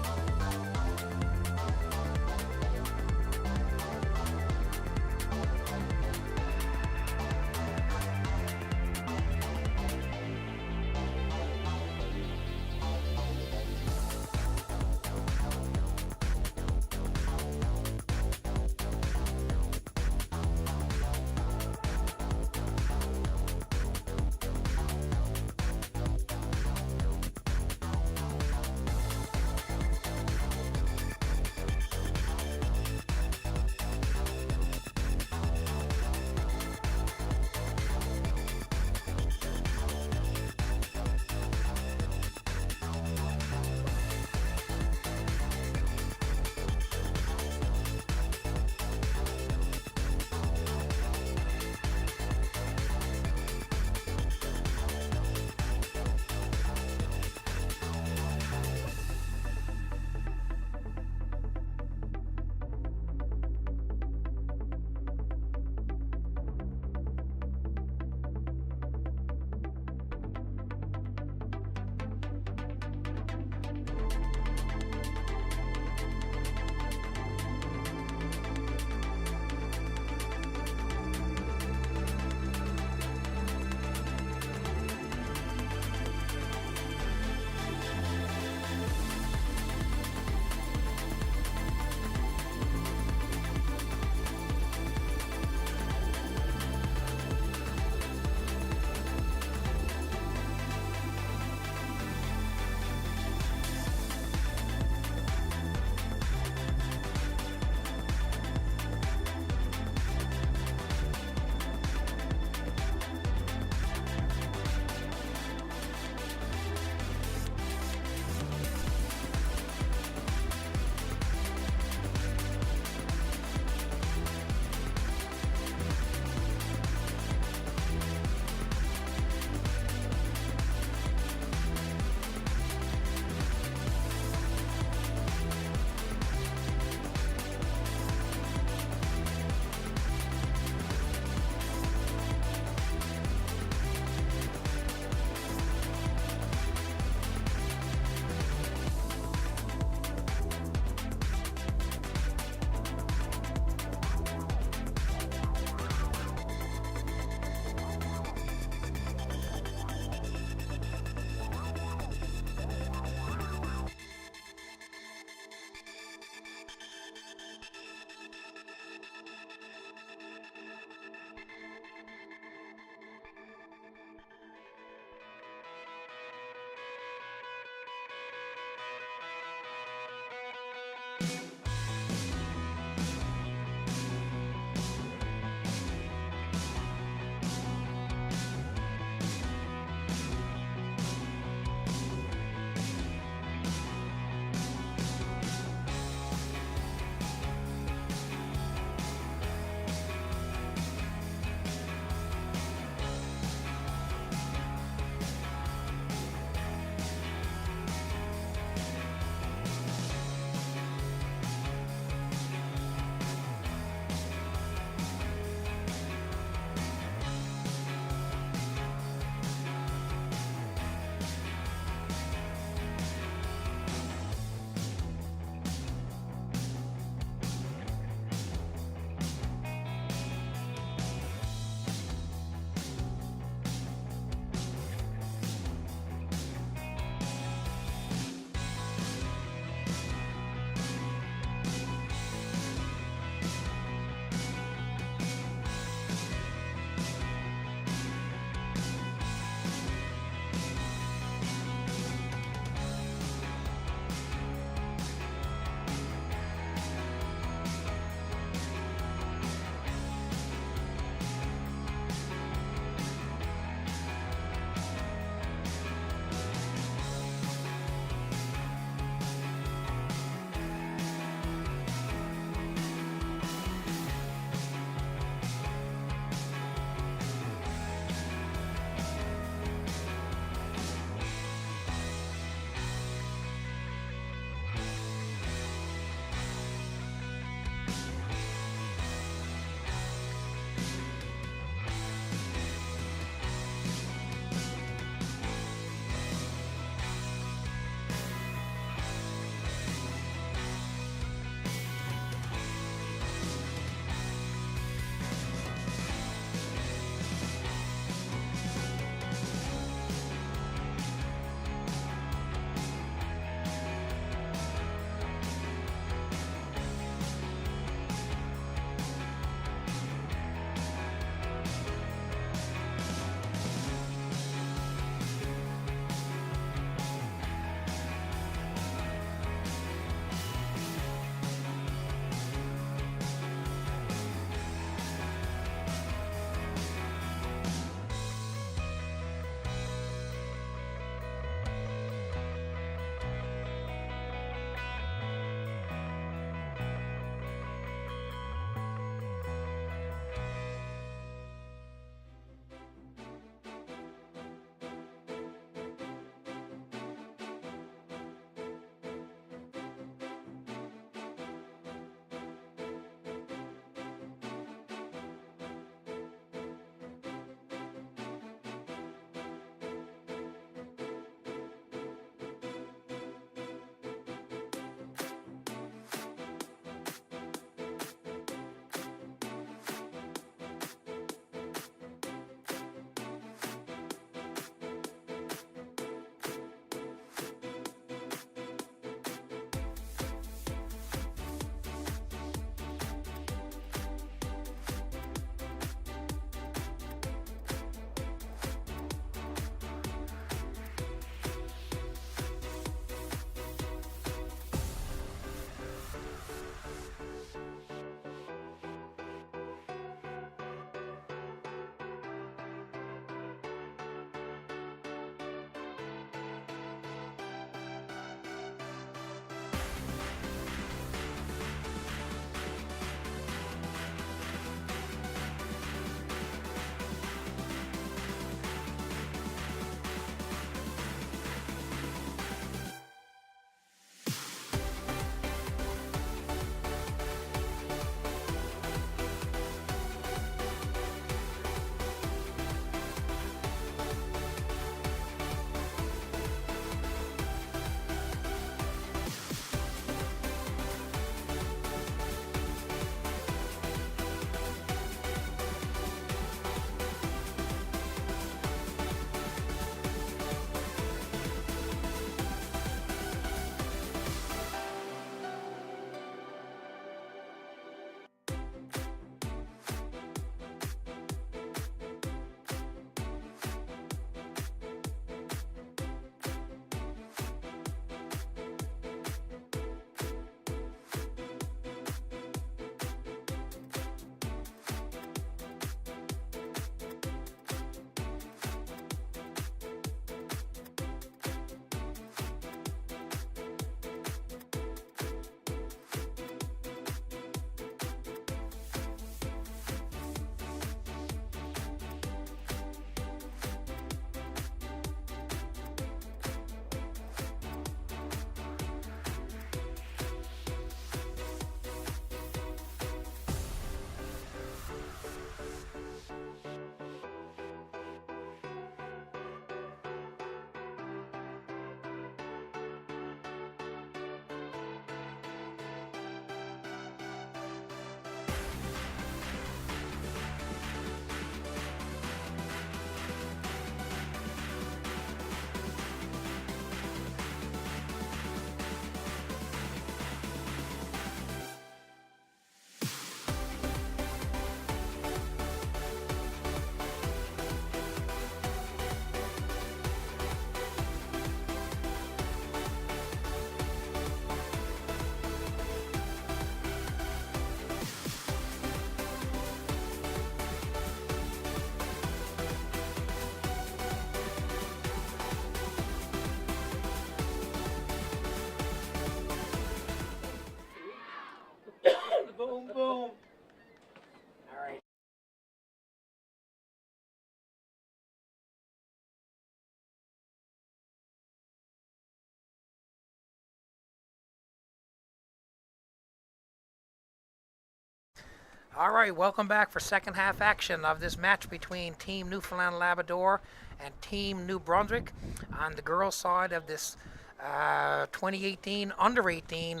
Speaker 1: All right, welcome back for second half action of this match between Team Newfoundland and Labrador and Team New Brunswick on the girls' side of this 2018 Under 18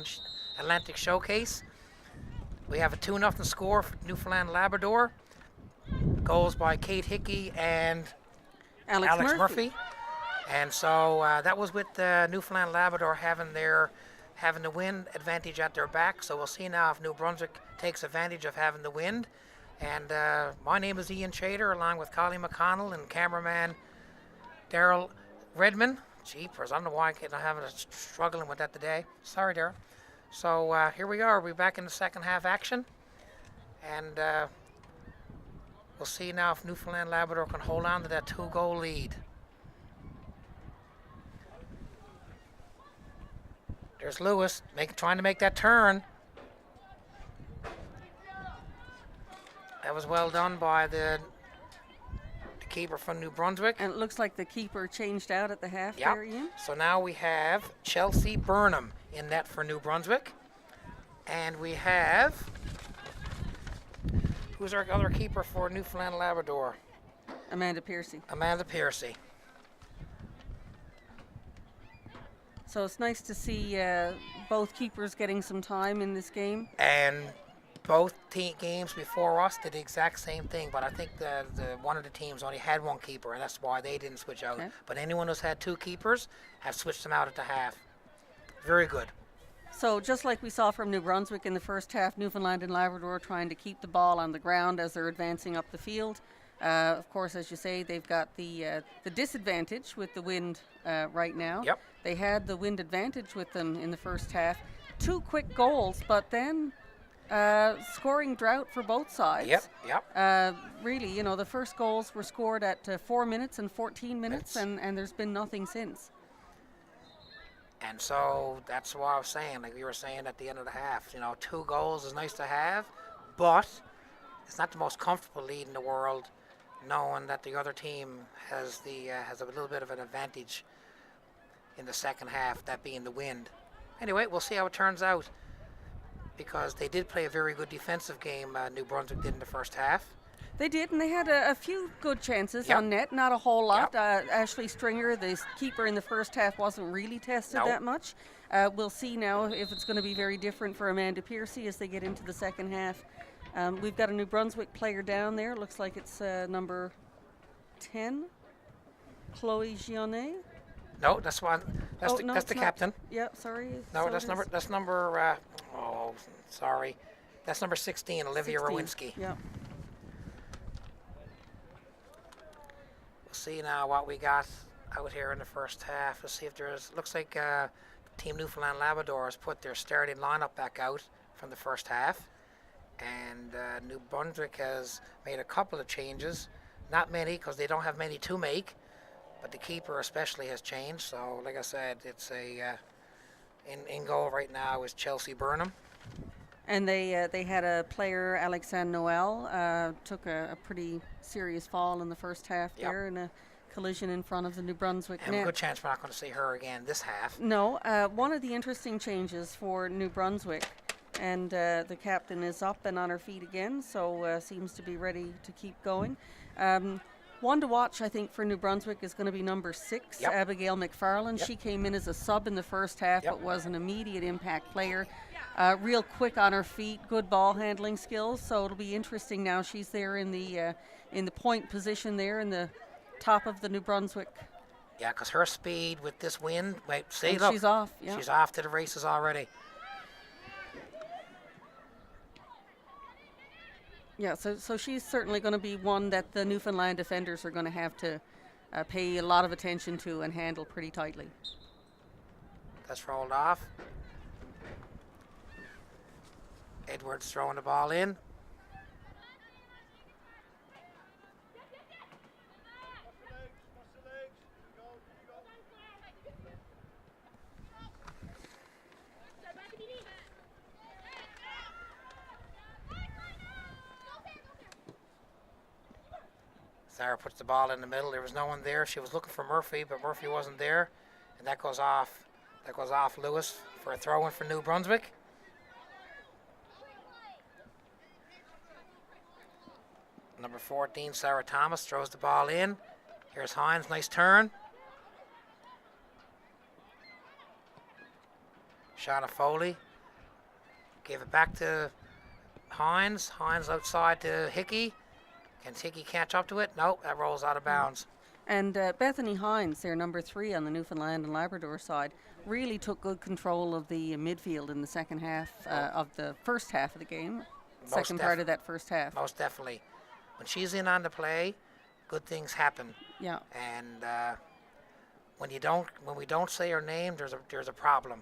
Speaker 1: Atlantic Showcase. We have a 2-0 score for Newfoundland and Labrador. Goals by Kate Hickey and
Speaker 2: Alex
Speaker 1: Murphy. And so that was with Newfoundland and Labrador having the wind advantage at their back. So we'll see now if New Brunswick takes advantage of having the wind. And my name is Ian Chater, along with Colleen McConnell and cameraman Daryl Redman. Jeepers, I don't know why I'm having struggling with that today. Sorry, Daryl. So here we are. We're back in the second half action. And we'll see now if Newfoundland Labrador can hold on to that 2-goal lead. There's Lewis trying to make that turn. That was well done by the keeper from New Brunswick.
Speaker 2: And it looks like the keeper changed out at the half there, Ian.
Speaker 1: So now we have Chelsea Burnham in net for New Brunswick. And we have, who's our other keeper for Newfoundland and Labrador?
Speaker 2: Amanda Piercy.
Speaker 1: Amanda Piercy.
Speaker 2: So it's nice to see both keepers getting some time in this game.
Speaker 1: And both games before us did the exact same thing, but I think the one of the teams only had one keeper, and that's why they didn't switch out.
Speaker 2: Okay.
Speaker 1: But anyone who's had 2 keepers have switched them out at the half. Very good.
Speaker 2: So just like we saw from New Brunswick in the first half, Newfoundland and Labrador trying to keep the ball on the ground as they're advancing up the field. Of course, as you say, they've got the disadvantage with the wind right now.
Speaker 1: Yep.
Speaker 2: They had the wind advantage with them in the first half. 2 quick goals, but then scoring drought for both sides.
Speaker 1: Yep.
Speaker 2: Really, you know, the first goals were scored at 4 minutes and 14 minutes, and there's been nothing since.
Speaker 1: And so that's what I was saying, like we were saying at the end of the half, 2 goals is nice to have, but it's not the most comfortable lead in the world, knowing that the other team has a little bit of an advantage in the second half, that being the wind. Anyway, we'll see how it turns out, because they did play a very good defensive game, New Brunswick did in the first half.
Speaker 2: They did, and they had a few good chances
Speaker 1: Yep.
Speaker 2: on net, not a whole lot.
Speaker 1: Yep.
Speaker 2: Ashley Stringer, the keeper in the first half, wasn't really tested
Speaker 1: No.
Speaker 2: that much. We'll see now if it's going to be very different for Amanda Piercy as they get into the second half. We've got a New Brunswick player down there. Looks like it's number 10, Chloe Gionnet.
Speaker 1: No, that's one. That's
Speaker 2: no,
Speaker 1: the
Speaker 2: it's not.
Speaker 1: captain.
Speaker 2: Yep, sorry.
Speaker 1: No,
Speaker 2: so
Speaker 1: that's
Speaker 2: it is.
Speaker 1: number. Oh, sorry. That's number 16, Olivia
Speaker 2: 16.
Speaker 1: Rowinski.
Speaker 2: Yeah.
Speaker 1: We'll see now what we got out here in the first half. Let's see if there's. Looks like Team Newfoundland Labrador has put their starting lineup back out from the first half, and New Brunswick has made a couple of changes. Not many, because they don't have many to make. But the keeper especially has changed. So, like I said, it's in goal right now is Chelsea Burnham.
Speaker 2: And they had a player, Alexandre Noel, took a pretty serious fall in the first half
Speaker 1: Yep.
Speaker 2: there in a collision in front of the New Brunswick
Speaker 1: And a
Speaker 2: net.
Speaker 1: good chance we're not going to see her again this half.
Speaker 2: No, one of the interesting changes for New Brunswick, and the captain is up and on her feet again, so seems to be ready to keep going. One to watch, I think, for New Brunswick is going to be number 6,
Speaker 1: Yep.
Speaker 2: Abigail McFarland.
Speaker 1: Yep.
Speaker 2: She came in as a sub in the first half,
Speaker 1: Yep.
Speaker 2: but was an immediate impact player. Real quick on her feet, good ball handling skills. So it'll be interesting now. She's there in the point position there in the top of the New Brunswick.
Speaker 1: Yeah, because her speed with this wind, see,
Speaker 2: And
Speaker 1: look,
Speaker 2: she's off. Yeah.
Speaker 1: she's off to the races already.
Speaker 2: Yeah, so she's certainly going to be one that the Newfoundland defenders are going to have to pay a lot of attention to and handle pretty tightly.
Speaker 1: That's rolled off. Edwards throwing the ball in. Sarah puts the ball in the middle. There was no one there. She was looking for Murphy, but Murphy wasn't there. And that goes off. That goes off Lewis for a throw-in for New Brunswick. Number 14, Sarah Thomas, throws the ball in. Here's Hines, nice turn. Shauna Foley. Gave it back to Hines. Hines outside to Hickey. Can Hickey catch up to it? Nope, that rolls out of bounds.
Speaker 2: And Bethany Hines, their number 3 on the Newfoundland and Labrador side, really took good control of the midfield in the second half of the first half of the game. Second part of that first half.
Speaker 1: Most definitely. When she's in on the play, good things happen.
Speaker 2: Yeah.
Speaker 1: And when we don't say her name, there's a problem.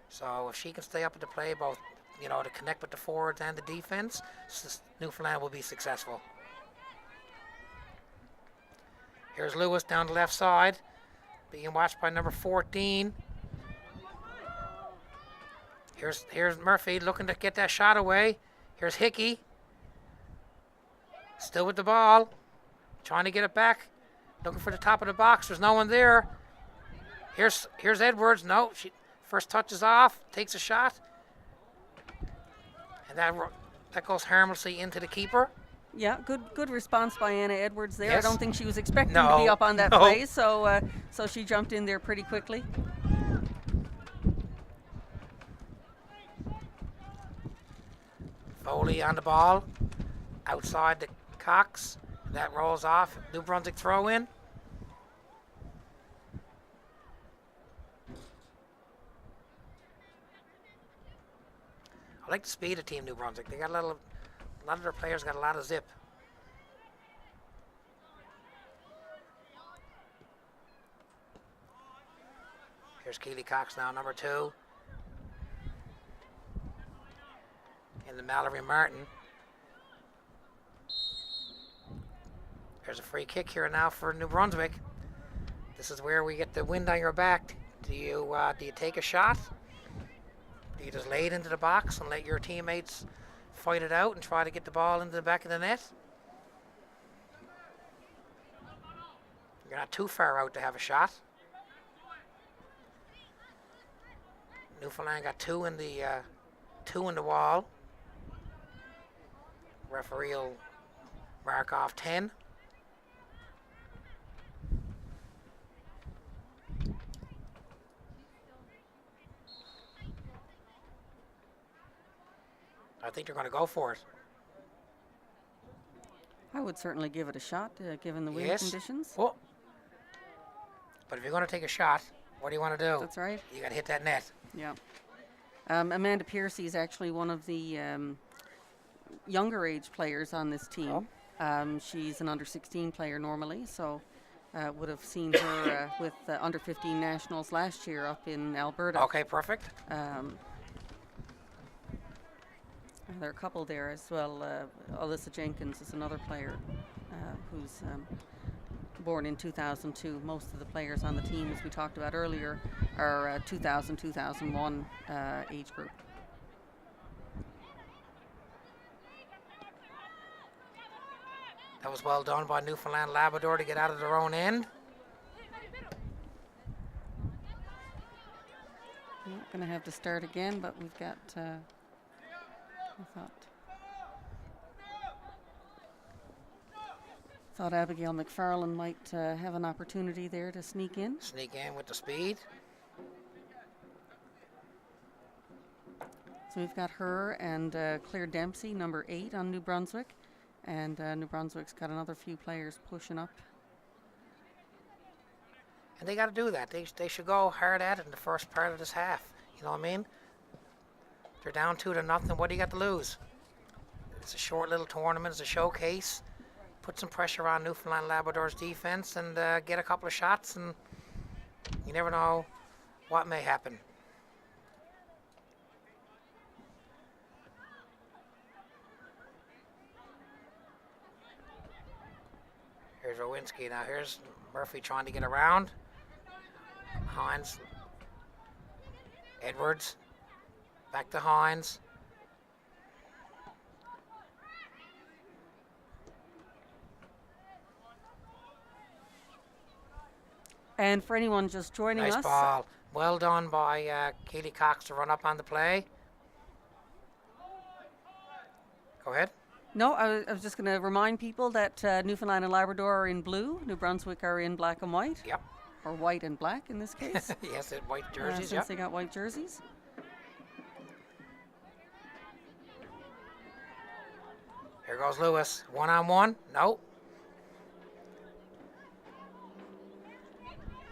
Speaker 1: So if she can stay up at the play, both to connect with the forwards and the defense, Newfoundland will be successful. Here's Lewis down the left side, being watched by number 14. Here's Murphy looking to get that shot away. Here's Hickey, still with the ball, trying to get it back, looking for the top of the box. There's no one there. Here's Edwards. No, she first touches off, takes a shot, and that goes harmlessly into the keeper.
Speaker 2: Yeah, good response by Anna Edwards there.
Speaker 1: Yes.
Speaker 2: I don't think she was expecting to be up on that play, so she jumped in there pretty quickly.
Speaker 1: Foley on the ball, outside to Cox. That rolls off. New Brunswick throw in. I like the speed of Team New Brunswick. They got a lot of their players got a lot of zip. Here's Keely Cox now, number 2. And the Mallory Martin. There's a free kick here now for New Brunswick. This is where we get the wind on your back. Do you take a shot? Do you just lay it into the box and let your teammates fight it out and try to get the ball into the back of the net? You're not too far out to have a shot. Newfoundland got 2 in the wall. Referee will mark off 10. I think they're going to go for it.
Speaker 2: I would certainly give it a shot, given the wind conditions.
Speaker 1: Oh. But if you're going to take a shot, what do you want to do?
Speaker 2: That's right.
Speaker 1: You got to hit that net.
Speaker 2: Yeah. Amanda Piercy is actually one of the younger age players on this team.
Speaker 1: Oh.
Speaker 2: She's an under-16 player normally, so would have seen her with the under-15 nationals last year up in Alberta.
Speaker 1: Okay, perfect.
Speaker 2: There are a couple there as well. Alyssa Jenkins is another player who's born in 2002. Most of the players on the team, as we talked about earlier, are 2000-2001 age group.
Speaker 1: That was well done by Newfoundland Labrador to get out of their own end.
Speaker 2: Not going to have to start again, but we've got... Thought Abigail McFarlane might have an opportunity there to sneak in.
Speaker 1: Sneak in with the speed.
Speaker 2: So we've got her and Claire Dempsey, number 8 on New Brunswick. And New Brunswick's got another few players pushing up.
Speaker 1: And they got to do that. They should go hard at it in the first part of this half. You know what I mean? They're down 2-0. What do you got to lose? It's a short little tournament. It's a showcase. Put some pressure on Newfoundland Labrador's defense and get a couple of shots, and you never know what may happen. Here's Rowinski. Now here's Murphy trying to get around. Hines. Edwards. Back to Hines.
Speaker 2: And for anyone just joining us.
Speaker 1: Nice ball. Well done by Keely Cox to run up on the play. Go ahead.
Speaker 2: No, I was just going to remind people that Newfoundland and Labrador are in blue, New Brunswick are in black and white,
Speaker 1: Yep.
Speaker 2: or white and black in this case,
Speaker 1: Yes, it white jerseys.
Speaker 2: since
Speaker 1: Yep.
Speaker 2: they got white jerseys.
Speaker 1: Here goes Lewis. 1-on-1. No.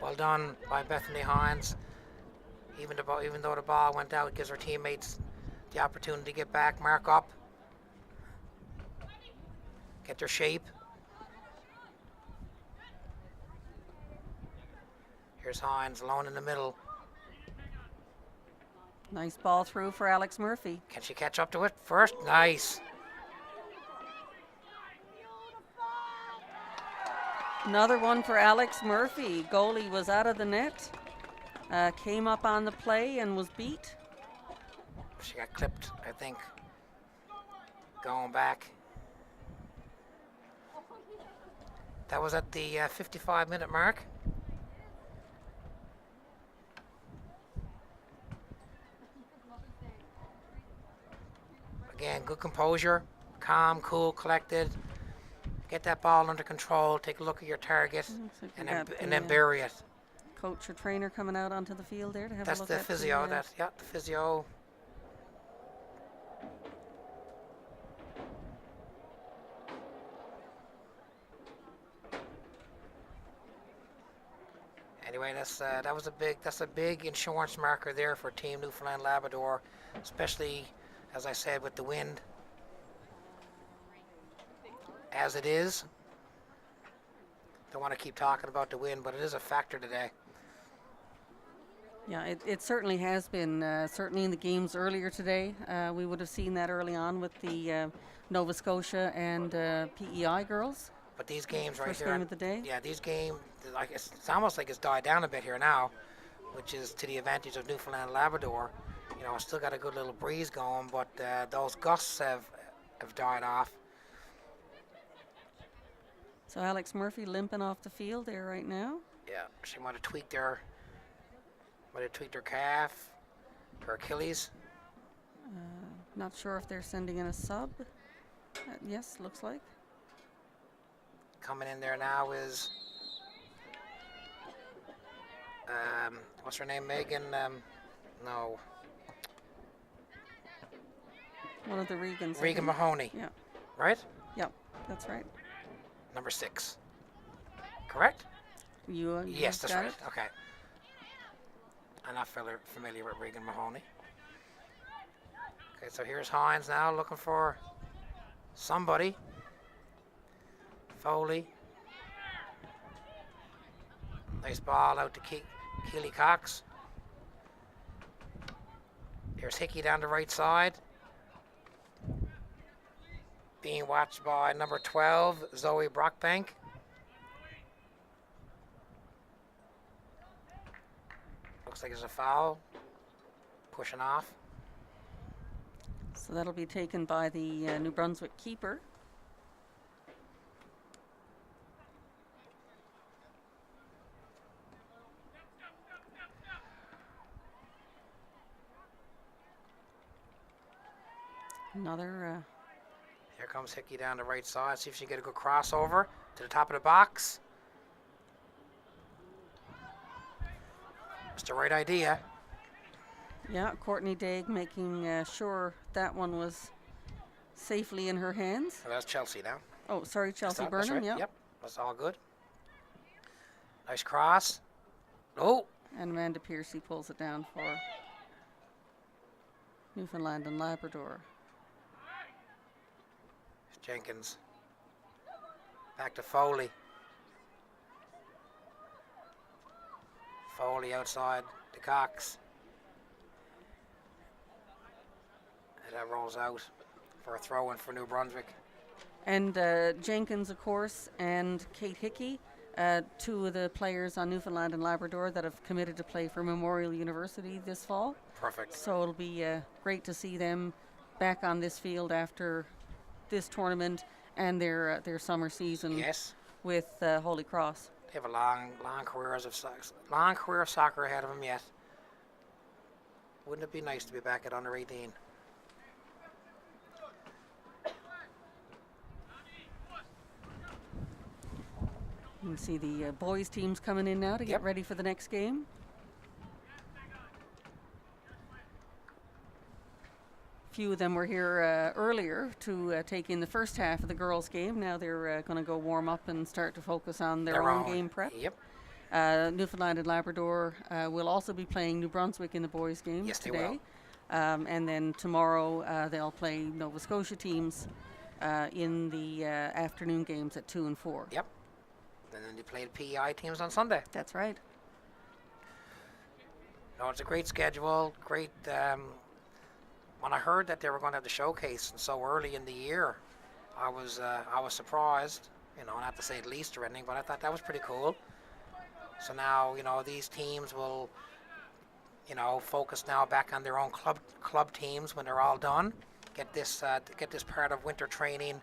Speaker 1: Well done by Bethany Hines. Even though the ball went out, it gives her teammates the opportunity to get back, mark up, get their shape. Here's Hines alone in the middle.
Speaker 2: Nice ball through for Alex Murphy.
Speaker 1: Can she catch up to it first? Nice.
Speaker 2: Another one for Alex Murphy. Goalie was out of the net, came up on the play and was beat.
Speaker 1: She got clipped, I think, going back. That was at the 55-minute mark. Again, good composure, calm, cool, collected. Get that ball under control, take a look at your target,
Speaker 2: like
Speaker 1: and
Speaker 2: we
Speaker 1: then,
Speaker 2: got
Speaker 1: and
Speaker 2: the,
Speaker 1: then bury it.
Speaker 2: Coach or trainer coming out onto the field there to have
Speaker 1: That's
Speaker 2: a look
Speaker 1: the
Speaker 2: at
Speaker 1: physio,
Speaker 2: the,
Speaker 1: the physio. Anyway, that's a big insurance marker there for Team Newfoundland Labrador, especially, as I said, with the wind as it is. Don't want to keep talking about the wind, but it is a factor today.
Speaker 2: Yeah, it certainly has been. Certainly in the games earlier today, we would have seen that early on with the Nova Scotia and PEI girls.
Speaker 1: But these games right
Speaker 2: First
Speaker 1: here,
Speaker 2: game of the day.
Speaker 1: yeah, these games, like it's almost like it's died down a bit here now, which is to the advantage of Newfoundland and Labrador. You know, still got a good little breeze going, but those gusts have died off.
Speaker 2: So Alex Murphy limping off the field there right now.
Speaker 1: Yeah, she might have tweaked her calf, her Achilles.
Speaker 2: Not sure if they're sending in a sub. Yes, looks like.
Speaker 1: Coming in there now is what's her name? Megan? No,
Speaker 2: One of the Regans. I
Speaker 1: Regan
Speaker 2: think.
Speaker 1: Mahoney.
Speaker 2: Yeah,
Speaker 1: Right?
Speaker 2: yep, that's right.
Speaker 1: Number 6. Correct?
Speaker 2: You
Speaker 1: Yes, that's
Speaker 2: got
Speaker 1: right.
Speaker 2: it?
Speaker 1: Okay. I'm not familiar with Regan Mahoney. Okay, so here's Hines now looking for somebody. Foley. Nice ball out to Keely Cox. Here's Hickey down the right side. Being watched by number 12, Zoe Brockbank. Looks like it's a foul. Pushing off.
Speaker 2: So that'll be taken by the New Brunswick keeper. Another.
Speaker 1: Here comes Hickey down the right side. See if she can get a good crossover to the top of the box. It's the right idea.
Speaker 2: Yeah, Courtney Daig making sure that one was safely in her hands.
Speaker 1: Oh, that's Chelsea now.
Speaker 2: Oh, sorry, Chelsea
Speaker 1: That's
Speaker 2: Burnham.
Speaker 1: right.
Speaker 2: Yeah.
Speaker 1: Yep, that's all good. Nice cross. Oh,
Speaker 2: And Amanda Piercy pulls it down for Newfoundland and Labrador.
Speaker 1: Jenkins. Back to Foley. Foley outside to Cox. And that rolls out for a throw-in for New Brunswick.
Speaker 2: And Jenkins, of course, and Kate Hickey, two of the players on Newfoundland and Labrador that have committed to play for Memorial University this fall.
Speaker 1: Perfect.
Speaker 2: So it'll be great to see them back on this field after this tournament and their summer season
Speaker 1: Yes,
Speaker 2: with Holy Cross.
Speaker 1: they have a long career of soccer ahead of them yet. Wouldn't it be nice to be back at under 18?
Speaker 2: You can see the boys teams coming in now to get ready for the next game. Few of them were here earlier to take in the first half of the girls' game. Now they're going to go warm up and start to focus on their own game prep.
Speaker 1: Yep.
Speaker 2: Newfoundland and Labrador will also be playing New Brunswick in the boys' game today.
Speaker 1: They will.
Speaker 2: And then tomorrow they'll play Nova Scotia teams in the afternoon games at 2 and 4.
Speaker 1: Yep. And then they play the PEI teams on Sunday.
Speaker 2: That's right.
Speaker 1: No, it's a great schedule. Great. When I heard that they were going to have the showcase so early in the year, I was surprised. You know, not to say the least or anything, but I thought that was pretty cool. So now, you know, these teams will, you know, focus now back on their own club teams when they're all done. Get this part of winter training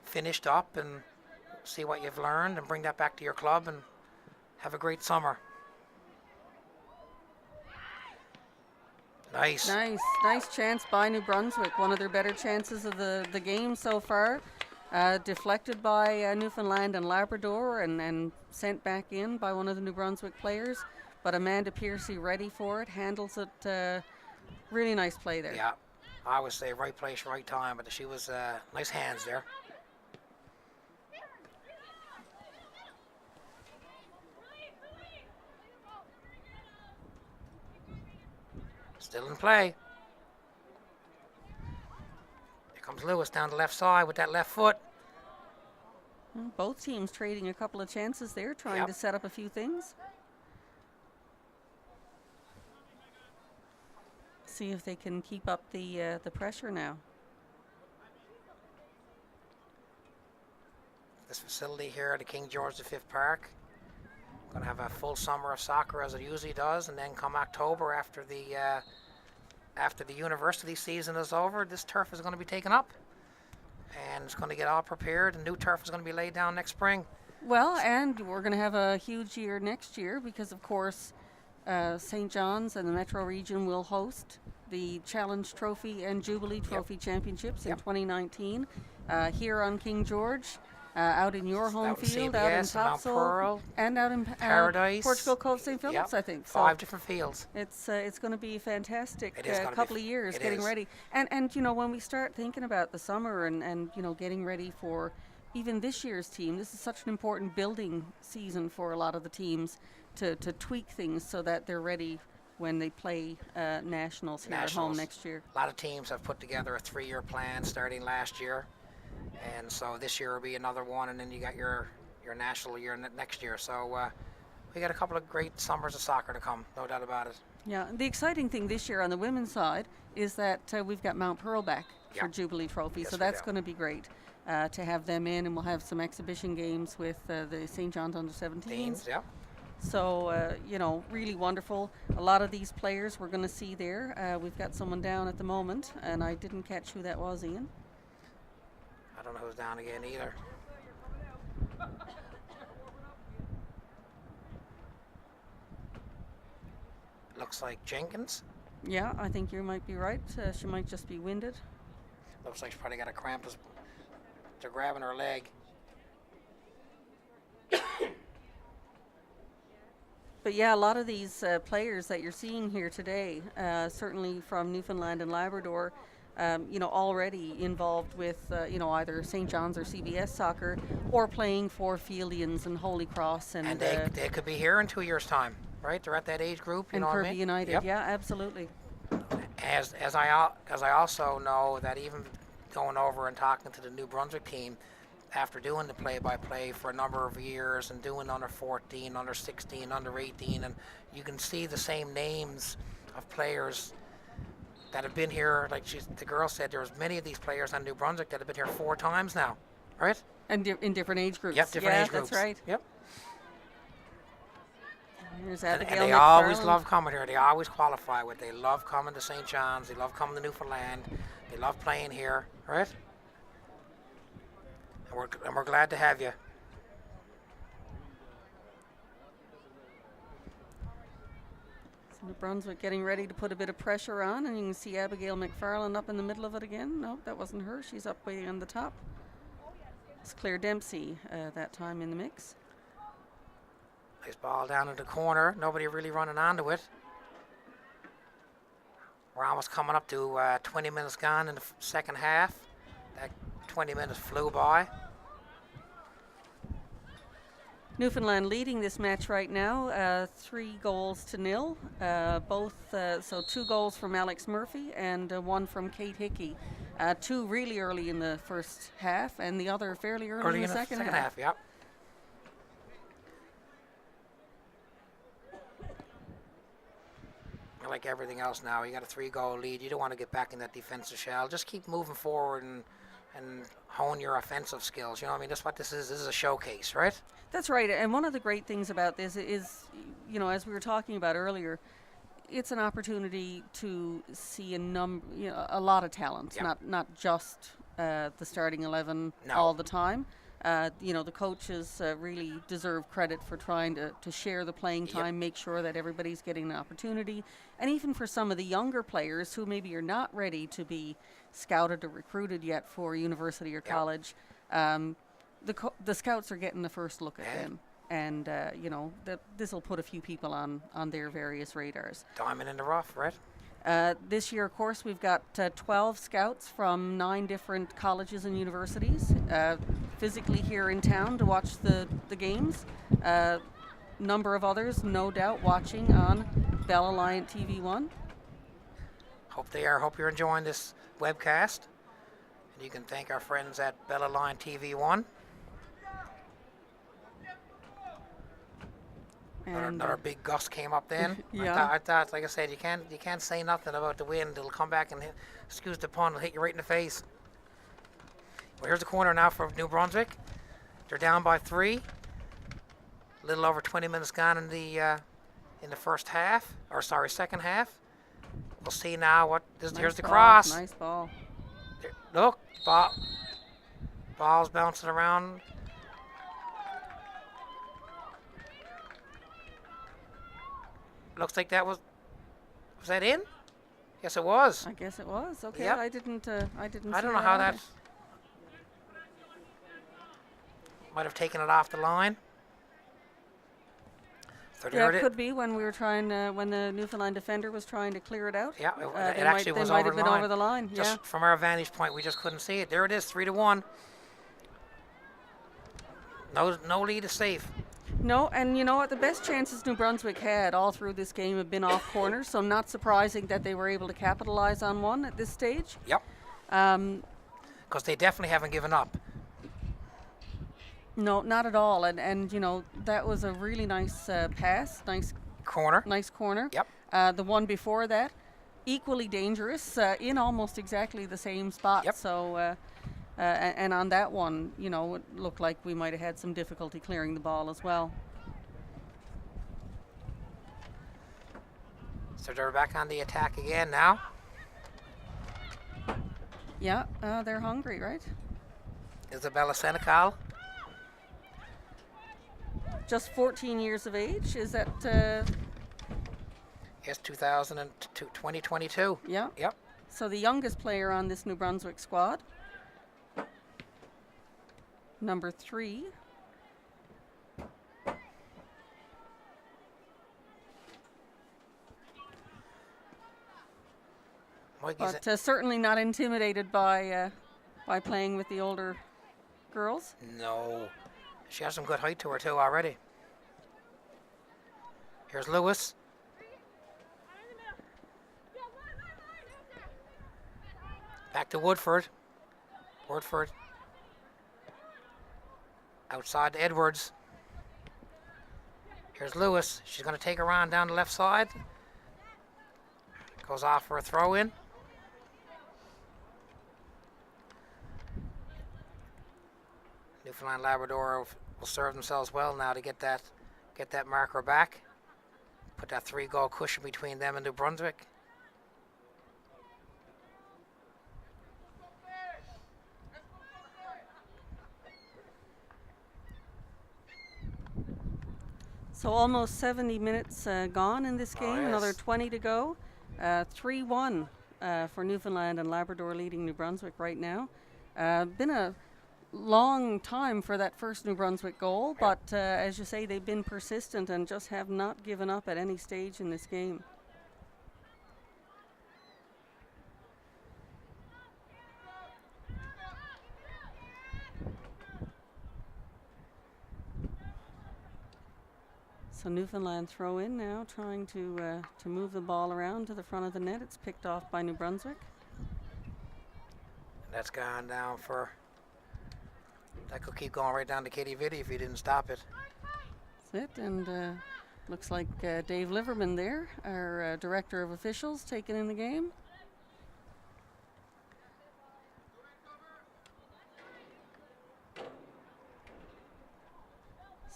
Speaker 1: finished up and see what you've learned and bring that back to your club and have a great summer.
Speaker 2: Nice chance by New Brunswick. One of their better chances of the game so far. Deflected by Newfoundland and Labrador and sent back in by one of the New Brunswick players. But Amanda Piercy ready for it, handles it. Really nice play there.
Speaker 1: Yeah, I would say right place, right time, but she was nice hands there. Still in play. Here comes Lewis down the left side with that left foot.
Speaker 2: Well, both teams trading a couple of chances there, trying to set up a few things. See if they can keep up the pressure now.
Speaker 1: This facility here at the King George V Park. Going to have a full summer of soccer as it usually does, and then come October after the university season is over, this turf is going to be taken up, and it's going to get all prepared, and new turf is going to be laid down next spring.
Speaker 2: Well, and we're going to have a huge year next year because, of course, St. John's and the Metro region will host the Challenge Trophy and Jubilee Trophy Championships in 2019 here on King George. Out in your home field, out in Topsail, and out in
Speaker 1: Paradise,
Speaker 2: Portugal Cove, St. Phillips, I think. So
Speaker 1: 5 different fields.
Speaker 2: It's going to be fantastic.
Speaker 1: It is
Speaker 2: couple of years getting ready, and you know, when we start thinking about the summer and you know, getting ready for even this year's team, this is such an important building season for a lot of the teams to tweak things so that they're ready when they play nationals here at home next year.
Speaker 1: A lot of teams have put together a 3-year plan starting last year. And so this year will be another one, and then you got your national year next year. So we got a couple of great summers of soccer to come, no doubt about it.
Speaker 2: Yeah, the exciting thing this year on the women's side is that we've got Mount Pearl back for Jubilee Trophy, so that's going to be great to have them in, and we'll have some exhibition games with the St. John's under-17s.
Speaker 1: Yeah.
Speaker 2: So, you know, really wonderful. A lot of these players we're going to see there. We've got someone down at the moment, and I didn't catch who that was, Ian.
Speaker 1: I don't know who's down again either. Looks like Jenkins.
Speaker 2: Yeah, I think you might be right. She might just be winded.
Speaker 1: Looks like she's probably got a cramp. They're grabbing her leg.
Speaker 2: But yeah, a lot of these players that you're seeing here today, certainly from Newfoundland and Labrador, you know, already involved with, you know, either St. John's or CBS soccer, or playing for Fieldians and Holy Cross. And
Speaker 1: they could be here in 2 years' time, right? They're at that age group, you
Speaker 2: and
Speaker 1: know what I
Speaker 2: Kirby
Speaker 1: mean?
Speaker 2: United, yeah, absolutely.
Speaker 1: As I also know that even going over and talking to the New Brunswick team, after doing the play-by-play for a number of years and doing under 14, under 16, under 18, and you can see the same names of players that have been here. Like the girl said, there's many of these players on New Brunswick that have been here 4 times now, right?
Speaker 2: And in different age groups.
Speaker 1: Yep, different age groups.
Speaker 2: That's right.
Speaker 1: Yep.
Speaker 2: Here's
Speaker 1: And
Speaker 2: Abigail
Speaker 1: they
Speaker 2: McFarland.
Speaker 1: always love coming here. They always qualify with. They love coming to St. John's. They love coming to Newfoundland. They love playing here, right? And we're glad to have you.
Speaker 2: So New Brunswick getting ready to put a bit of pressure on, and you can see Abigail McFarland up in the middle of it again. No, that wasn't her. She's up way on the top. It's Claire Dempsey that time in the mix.
Speaker 1: Nice ball down in the corner. Nobody really running onto it. We're almost coming up to 20 minutes gone in the second half. That 20 minutes flew by.
Speaker 2: Newfoundland leading this match right now, 3-0. So 2 goals from Alex Murphy and 1 from Kate Hickey. 2 really early in the first half, and the other fairly early in the second half.
Speaker 1: Yep. Like everything else now, you got a 3-goal lead. You don't want to get back in that defensive shell. Just keep moving forward and hone your offensive skills. You know what I mean? That's what this is. This is a showcase, right?
Speaker 2: That's right. And one of the great things about this is, as we were talking about earlier, it's an opportunity to see a lot of talent, not just the starting 11 all the time. The coaches really deserve credit for trying to share the playing time, make sure that everybody's getting an opportunity. And even for some of the younger players who maybe are not ready to be scouted or recruited yet for university or college, the scouts are getting the first look at them. And, this will put a few people on their various radars.
Speaker 1: Diamond in the rough, right?
Speaker 2: This year, of course, we've got 12 scouts from 9 different colleges and universities physically here in town to watch the games. Number of others, no doubt, watching on Bell Alliant TV1.
Speaker 1: Hope they are. Hope you're enjoying this webcast. And you can thank our friends at Bell Alliant TV1. Another big gust came up then. I thought, like I said, you can't say nothing about the wind. It'll come back and excuse the pun, it'll hit you right in the face. Well, here's the corner now for New Brunswick. They're down by 3. A little over 20 minutes gone in the second half. We'll see now what. Here's the cross.
Speaker 2: Nice ball.
Speaker 1: Look, ball's bouncing around. Looks like that was that in? Yes, it was.
Speaker 2: I guess it was. Okay,
Speaker 1: yep.
Speaker 2: I didn't. I
Speaker 1: don't know how that might have taken it off the line.
Speaker 2: It could be when we were trying. When the Newfoundland defender was trying to clear it out.
Speaker 1: Yeah, it actually was over the line.
Speaker 2: They might have been over the line.
Speaker 1: Just from our vantage point, we just couldn't see it. There it is, 3-1. No lead is safe.
Speaker 2: No, and you know what? The best chances New Brunswick had all through this game have been off corners, so not surprising that they were able to capitalize on one at this stage.
Speaker 1: Yep. Because they definitely haven't given up.
Speaker 2: No, not at all. And that was a really nice pass, nice
Speaker 1: corner.
Speaker 2: Yep. The one before that, equally dangerous, in almost exactly the same spot.
Speaker 1: Yep.
Speaker 2: So. And on that one, it looked like we might have had some difficulty clearing the ball as well.
Speaker 1: So they're back on the attack again now.
Speaker 2: Yeah, they're hungry, right?
Speaker 1: Isabella Senecal.
Speaker 2: Just 14 years of age. Is that?
Speaker 1: Yes, 2022.
Speaker 2: Yeah.
Speaker 1: Yep.
Speaker 2: So the youngest player on this New Brunswick squad. Number 3. But certainly not intimidated by playing with the older girls.
Speaker 1: No. She has some good height to her too already. Here's Lewis. Back to Woodford. Outside to Edwards. Here's Lewis. She's going to take her on down the left side. Goes off for a throw in. Newfoundland Labrador will serve themselves well now to get that marker back. Put that 3-goal cushion between them and New Brunswick.
Speaker 2: So almost 70 minutes gone in this game, Another 20 to go. 3-1 for Newfoundland and Labrador leading New Brunswick right now. Been a long time for that first New Brunswick goal, but as you say, they've been persistent and just have not given up at any stage in this game. So Newfoundland throw in now, trying to move the ball around to the front of the net. It's picked off by New Brunswick.
Speaker 1: And that's gone down for. That could keep going right down to Kitty Vitty if you didn't stop it.
Speaker 2: That's it, and looks like Dave Liverman there, our director of officials, taking in the game.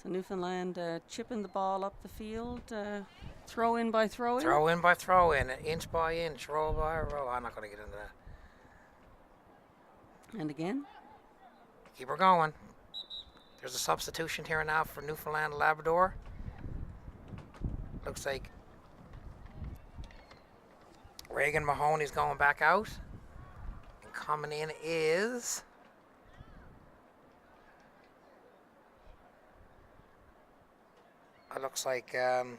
Speaker 2: So Newfoundland chipping the ball up the field, throw in by throw in.
Speaker 1: Throw in by throw in, inch by inch, row by row. I'm not going to get into that.
Speaker 2: And again.
Speaker 1: Keep her going. There's a substitution here now for Newfoundland and Labrador. Looks like Reagan Mahoney's going back out. And coming in is it looks like Hannah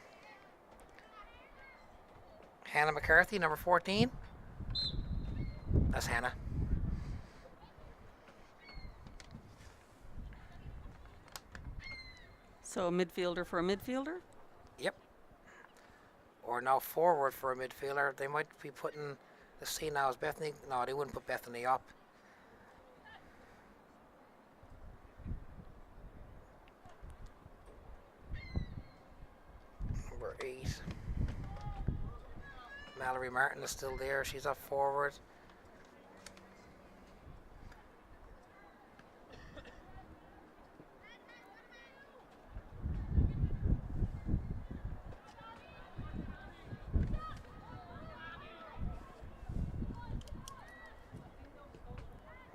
Speaker 1: McCarthy, number 14. That's Hannah.
Speaker 2: So a midfielder for a midfielder?
Speaker 1: Yep. Or now forward for a midfielder. They might be putting, let's see now, is Bethany, no, they wouldn't put Bethany up. Number 8. Mallory Martin is still there. She's up forward.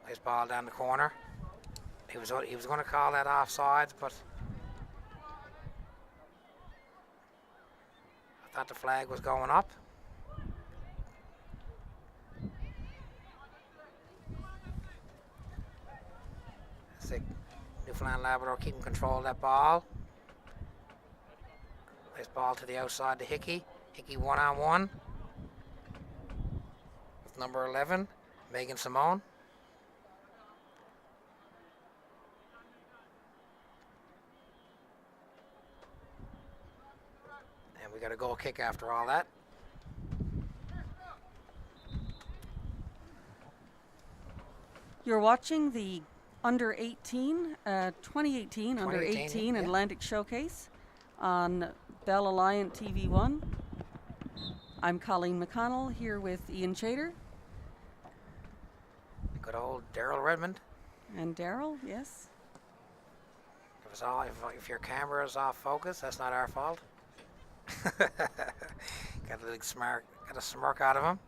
Speaker 1: Nice ball down the corner. He was going to call that offside, but I thought the flag was going up. Newfoundland Labrador keeping control of that ball. Nice ball to the outside to Hickey. Hickey one-on-one with number 11, Megan Simone. And we got a goal kick after all that.
Speaker 2: You're watching the Under 18, 2018 Under 18
Speaker 1: yeah.
Speaker 2: Atlantic Showcase on Bell Alliant TV1. I'm Colleen McConnell here with Ian Chater.
Speaker 1: Good old Daryl Redmond.
Speaker 2: And Daryl, yes.
Speaker 1: If your camera is off focus, that's not our fault. Got a smirk out of him.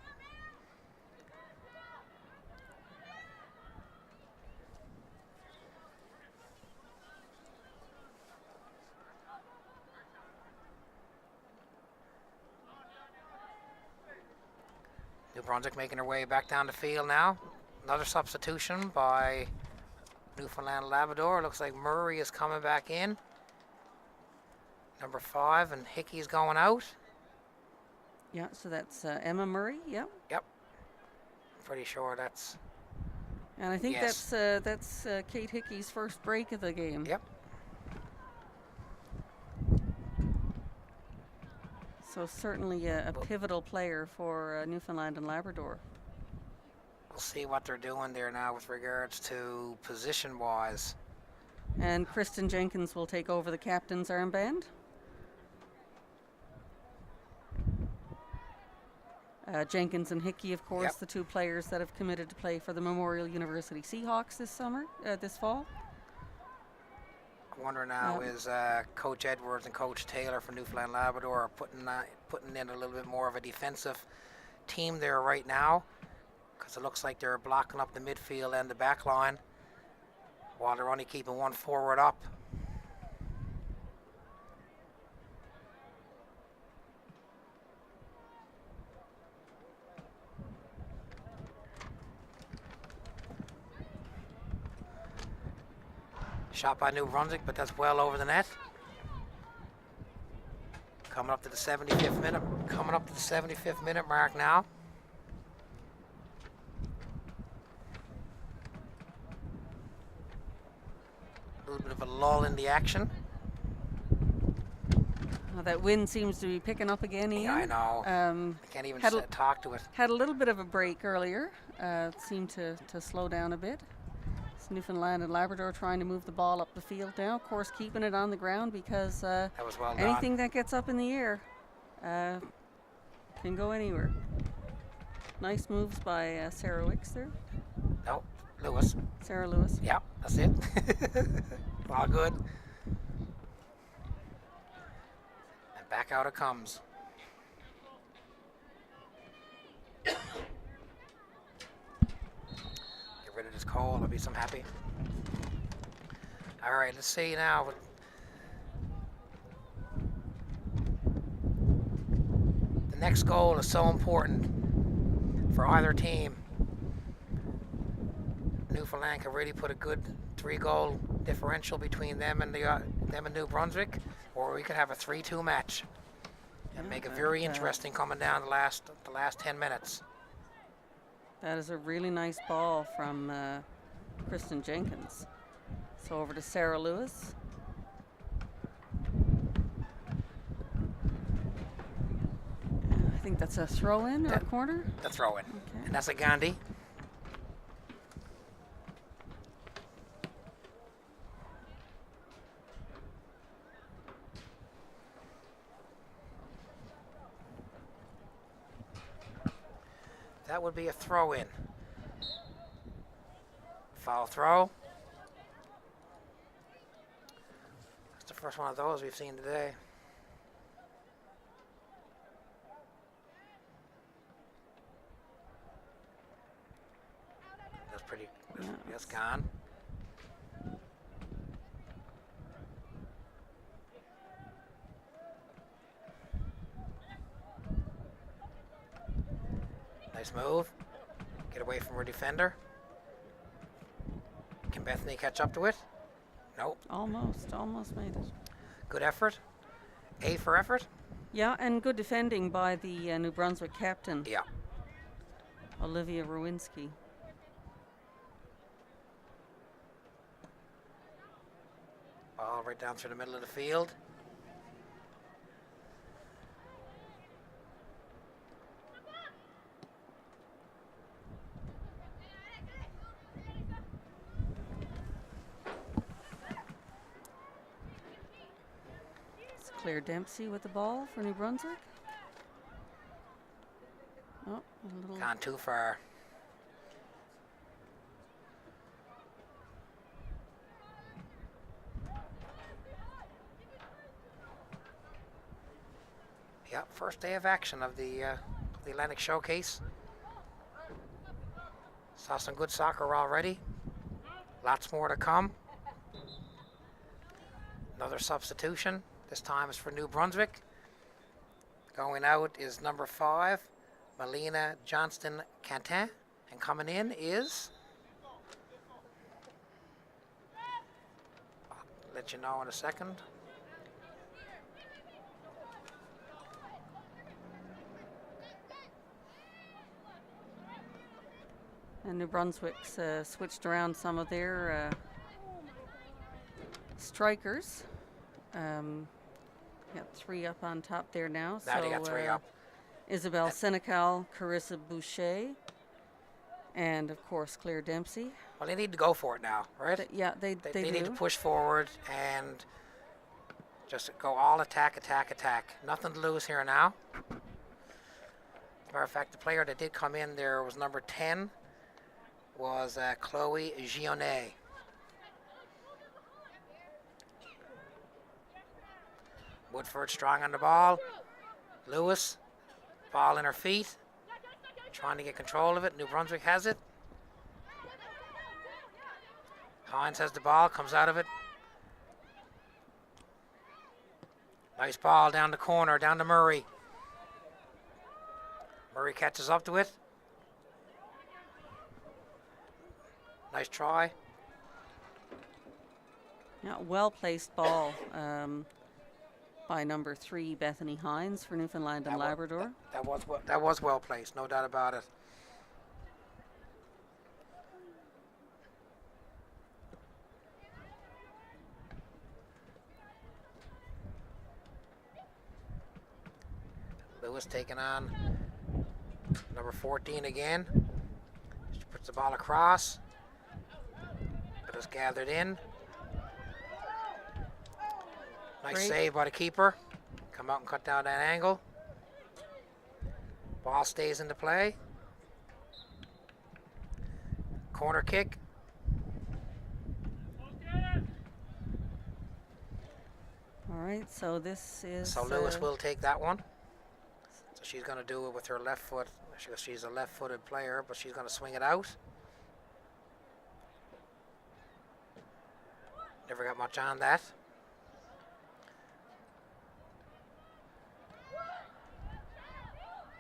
Speaker 1: New Brunswick making their way back down the field now. Another substitution by Newfoundland Labrador. Looks like Murray is coming back in. Number 5, and Hickey's going out.
Speaker 2: Yeah, so that's Emma Murray, yeah.
Speaker 1: Yep. Pretty sure that's...
Speaker 2: And I think
Speaker 1: yes.
Speaker 2: that's Kate Hickey's first break of the game.
Speaker 1: Yep.
Speaker 2: So certainly a pivotal player for Newfoundland and Labrador.
Speaker 1: We'll see what they're doing there now with regards to position-wise.
Speaker 2: And Kristen Jenkins will take over the captain's armband. Jenkins and Hickey, of course,
Speaker 1: Yep.
Speaker 2: the two players that have committed to play for the Memorial University Seahawks this fall.
Speaker 1: I wonder now is Coach Edwards and Coach Taylor from Newfoundland Labrador are putting in a little bit more of a defensive team there right now, because it looks like they're blocking up the midfield and the back line while they're only keeping one forward up. Shot by New Brunswick, but that's well over the net. Coming up to the 75th minute. Coming up to the 75th minute mark now. A little bit of a lull in the action.
Speaker 2: Well, that wind seems to be picking up again, Ian.
Speaker 1: Yeah, I know. I can't even talk to it.
Speaker 2: Had a little bit of a break earlier. It seemed to slow down a bit. It's Newfoundland and Labrador trying to move the ball up the field now. Of course, keeping it on the ground because
Speaker 1: That was well done.
Speaker 2: anything that gets up in the air can go anywhere. Nice moves by Sarah Wicks there.
Speaker 1: No, Lewis.
Speaker 2: Sarah Lewis.
Speaker 1: Yeah, that's it. All good. And back out it comes. Get rid of this coal, I'll be some happy. All right, let's see now. The next goal is so important for either team. Newfoundland can really put a good 3-goal differential between them and New Brunswick, or we could have a 3-2 match and make it very interesting coming down the last 10 minutes.
Speaker 2: That is a really nice ball from Kristen Jenkins. So over to Sarah Lewis. I think that's a throw in or a corner.
Speaker 1: The throw in.
Speaker 2: Okay.
Speaker 1: And that's a Gandhi. That would be a throw in. Foul throw. That's the first one of those we've seen today. That's pretty, that's gone. Nice move. Get away from her defender. Can Bethany catch up to it? Nope.
Speaker 2: Almost made it.
Speaker 1: Good effort. A for effort.
Speaker 2: Yeah, and good defending by the New Brunswick captain,
Speaker 1: Yeah.
Speaker 2: Olivia Rowinski.
Speaker 1: Ball right down through the middle of the field.
Speaker 2: It's Claire Dempsey with the ball for New Brunswick. Oh, a little.
Speaker 1: Gone too far. Yep, first day of action of the Atlantic Showcase. Saw some good soccer already. Lots more to come. Another substitution. This time is for New Brunswick. Going out is number 5, Melina Johnston-Cantin. And coming in is... I'll let you know in a second.
Speaker 2: And New Brunswick's switched around some of their strikers. Got 3 up on top there now.
Speaker 1: Now they got 3 up.
Speaker 2: Isabel Senecal, Carissa Boucher, and of course Claire Dempsey.
Speaker 1: Well, they need to go for it now, right?
Speaker 2: They
Speaker 1: need
Speaker 2: do.
Speaker 1: to push forward and just go all attack, attack, attack. Nothing to lose here now. As a matter of fact, the player that did come in there was number 10, was Chloe Gionnet. Woodford strong on the ball. Lewis, ball in her feet. Trying to get control of it. New Brunswick has it. Hines has the ball, comes out of it. Nice ball down the corner, down to Murray. Murray catches up to it. Nice try.
Speaker 2: Yeah, well-placed ball by number 3, Bethany Hines for Newfoundland and Labrador.
Speaker 1: That was well placed, no doubt about it. Lewis taking on number 14 again. She puts the ball across. But it's gathered in. Nice save by the keeper. Come out and cut down that angle. Ball stays into play. Corner kick.
Speaker 2: All right, so this is...
Speaker 1: So Lewis will take that one. So she's going to do it with her left foot. She's a left-footed player, but she's going to swing it out. Never got much on that.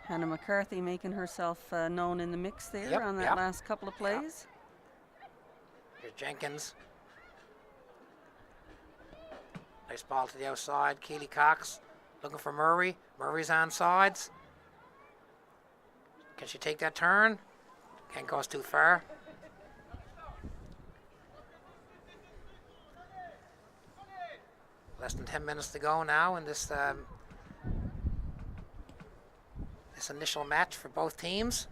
Speaker 2: Hannah McCarthy making herself known in the mix there on that last couple of plays.
Speaker 1: Here's Jenkins. Nice ball to the outside. Keely Cox looking for Murray. Murray's on sides. Can she take that turn? Can't go too far. Less than 10 minutes to go now in this this initial match for both teams.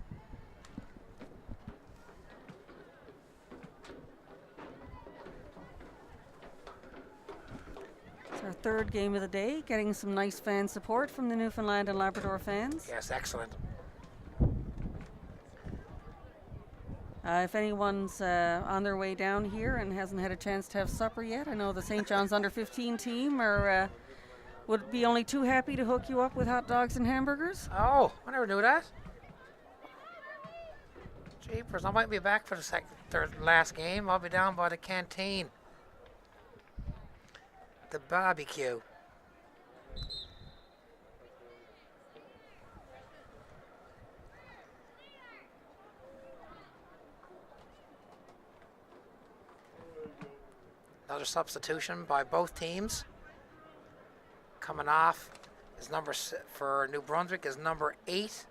Speaker 2: It's our third game of the day, getting some nice fan support from the Newfoundland and Labrador fans.
Speaker 1: Yes, excellent.
Speaker 2: If anyone's on their way down here and hasn't had a chance to have supper yet, I know the St. John's under 15 team would be only too happy to hook you up with hot dogs and hamburgers.
Speaker 1: Oh, I never knew that. Jeepers, I might be back for the last game. I'll be down by the canteen. The barbecue. Another substitution by both teams. Coming off is for New Brunswick is number 8,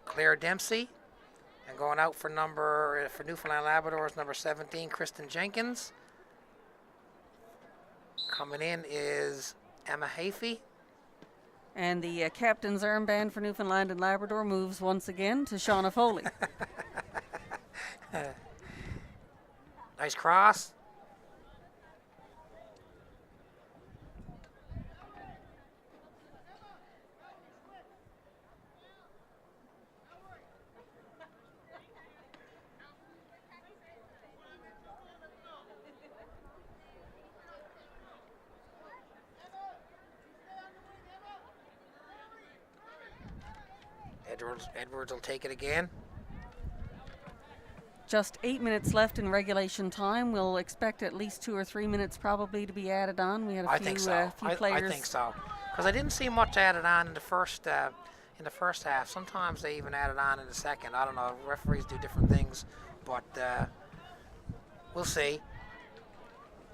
Speaker 1: Claire Dempsey, and going out for Newfoundland Labrador is number 17, Kristen Jenkins. Coming in is Emma Hafey.
Speaker 2: And the captain's armband for Newfoundland and Labrador moves once again to Shauna Foley.
Speaker 1: Nice cross. Edwards will take it again.
Speaker 2: Just 8 minutes left in regulation time. We'll expect at least 2 or 3 minutes probably to be added on. We had a few players.
Speaker 1: I think so. Because I didn't see much added on in the first half. Sometimes they even added on in the second. I don't know. Referees do different things, but we'll see.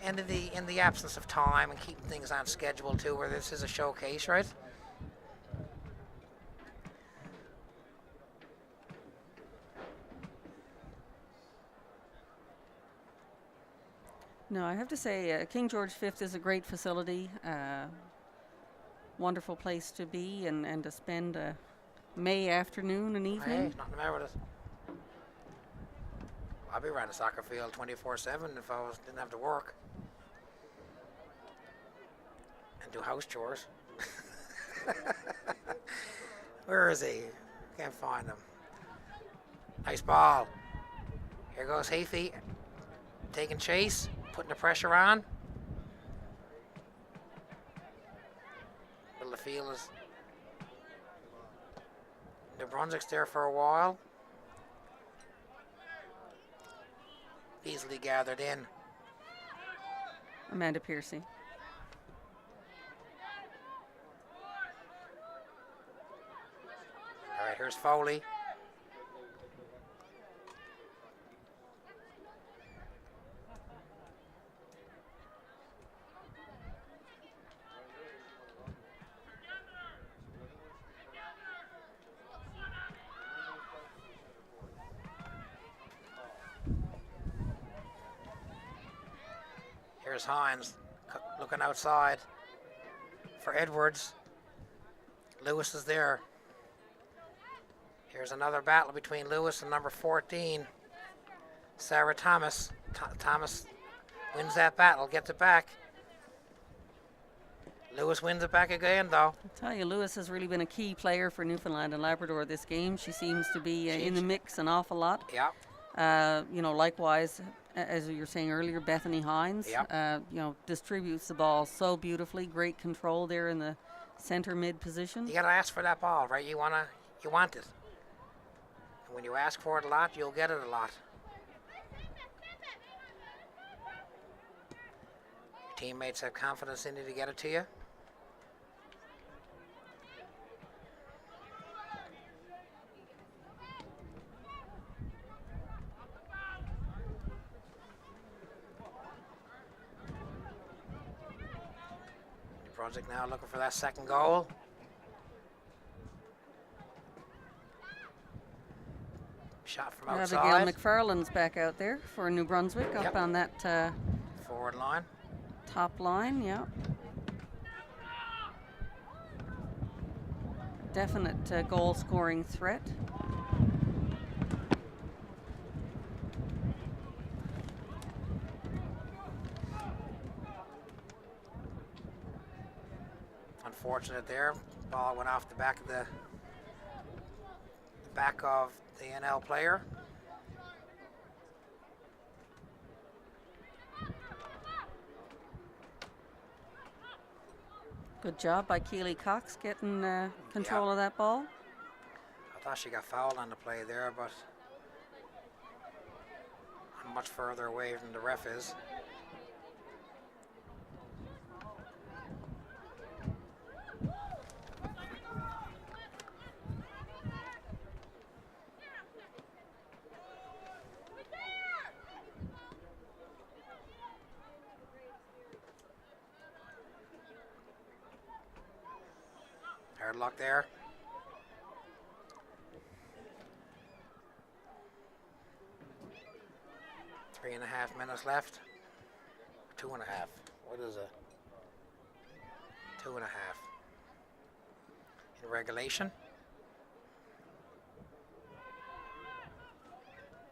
Speaker 1: And in the absence of time and keeping things on schedule too, where this is a showcase, right?
Speaker 2: No, I have to say King George V is a great facility, wonderful place to be and to spend a May afternoon and evening.
Speaker 1: Hey, nothing the matter with it. I'd be around the soccer field 24/7 if I didn't have to work and do house chores. Where is he? Can't find him. Nice ball. Here goes Hafey, taking chase. Putting the pressure on. Middle of the field is New Brunswick's there for a while. Easily gathered in.
Speaker 2: Amanda Piercy.
Speaker 1: All right, here's Foley. Here's Hines looking outside for Edwards. Lewis is there. Here's another battle between Lewis and number 14, Sarah Thomas. Thomas wins that battle, gets it back. Lewis wins it back again, though.
Speaker 2: I tell you, Lewis has really been a key player for Newfoundland and Labrador this game. She seems to be in the mix an awful lot.
Speaker 1: Yeah.
Speaker 2: Likewise, as you were saying earlier, Bethany Hines, distributes the ball so beautifully. Great control there in the center mid position.
Speaker 1: You got to ask for that ball, right? You want it. And when you ask for it a lot, you'll get it a lot. Your teammates have confidence in you to get it to you. Brunswick now looking for that second goal. Shot from outside.
Speaker 2: Abigail McFarland's back out there for New Brunswick, up on that
Speaker 1: forward line.
Speaker 2: Top line, yeah. Definite goal-scoring threat.
Speaker 1: Unfortunate there. Ball went off the back of the NL player.
Speaker 2: Good job by Keely Cox getting control of that ball.
Speaker 1: I thought she got fouled on the play there, but I'm much further away than the ref is. Hard luck there. Three and a half minutes left. 2.5. What is it? 2.5. In regulation.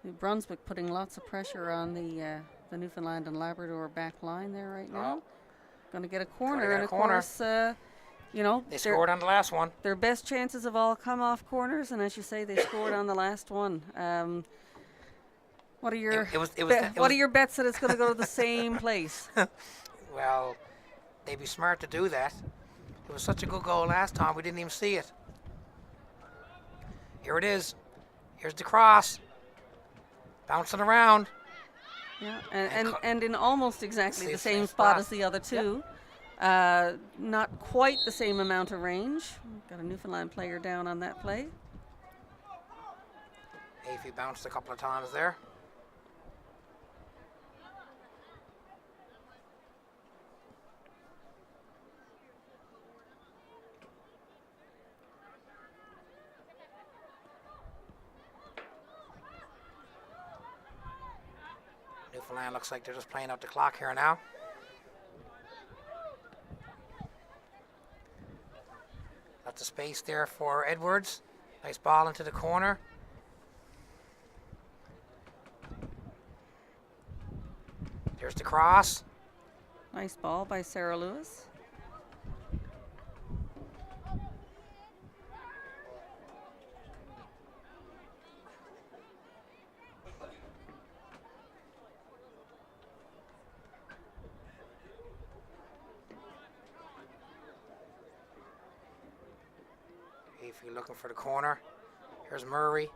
Speaker 2: New Brunswick putting lots of pressure on the Newfoundland and Labrador back line there right now. Going to get a corner, and of course, they
Speaker 1: scored on the last one.
Speaker 2: Their best chances have all come off corners, and as you say, they scored on the last one. What are your what are your bets that it's going to go to the same place?
Speaker 1: Well, they'd be smart to do that. It was such a good goal last time, we didn't even see it. Here it is. Here's the cross. Bouncing around.
Speaker 2: Yeah, and in almost exactly the same spot as the other two. Yep. Not quite the same amount of range. Got a Newfoundland player down on that play.
Speaker 1: Afey bounced a couple of times there. Newfoundland looks like they're just playing out the clock here now. Lots of space there for Edwards. Nice ball into the corner. There's the cross.
Speaker 2: Nice ball by Sarah Lewis.
Speaker 1: If you're looking for the corner, here's Murray.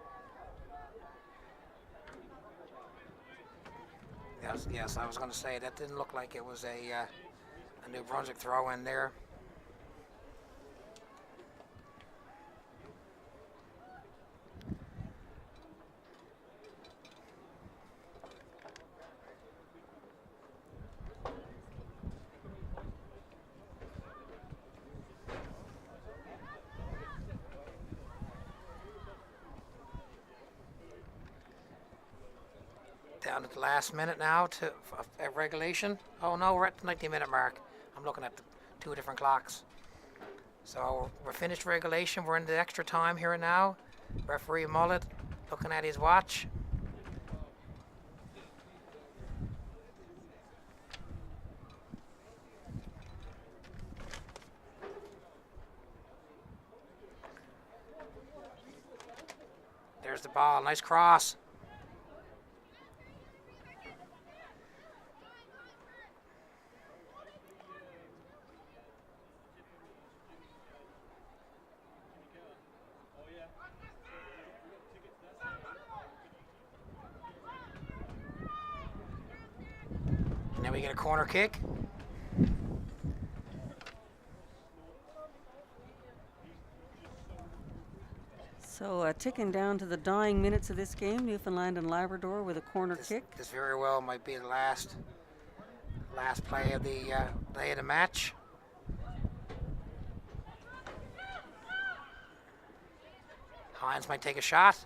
Speaker 1: Yes, I was going to say that didn't look like it was a New Brunswick throw in there. Down the last minute now at regulation. Oh no, we're at the 90-minute mark. I'm looking at the two different clocks. So we're finished regulation. We're in the extra time here now. Referee Mullet looking at his watch. There's the ball. Nice cross. Now we get a corner kick.
Speaker 2: So ticking down to the dying minutes of this game, Newfoundland and Labrador with a corner kick.
Speaker 1: This very well might be the last play of the match. Hines might take a shot.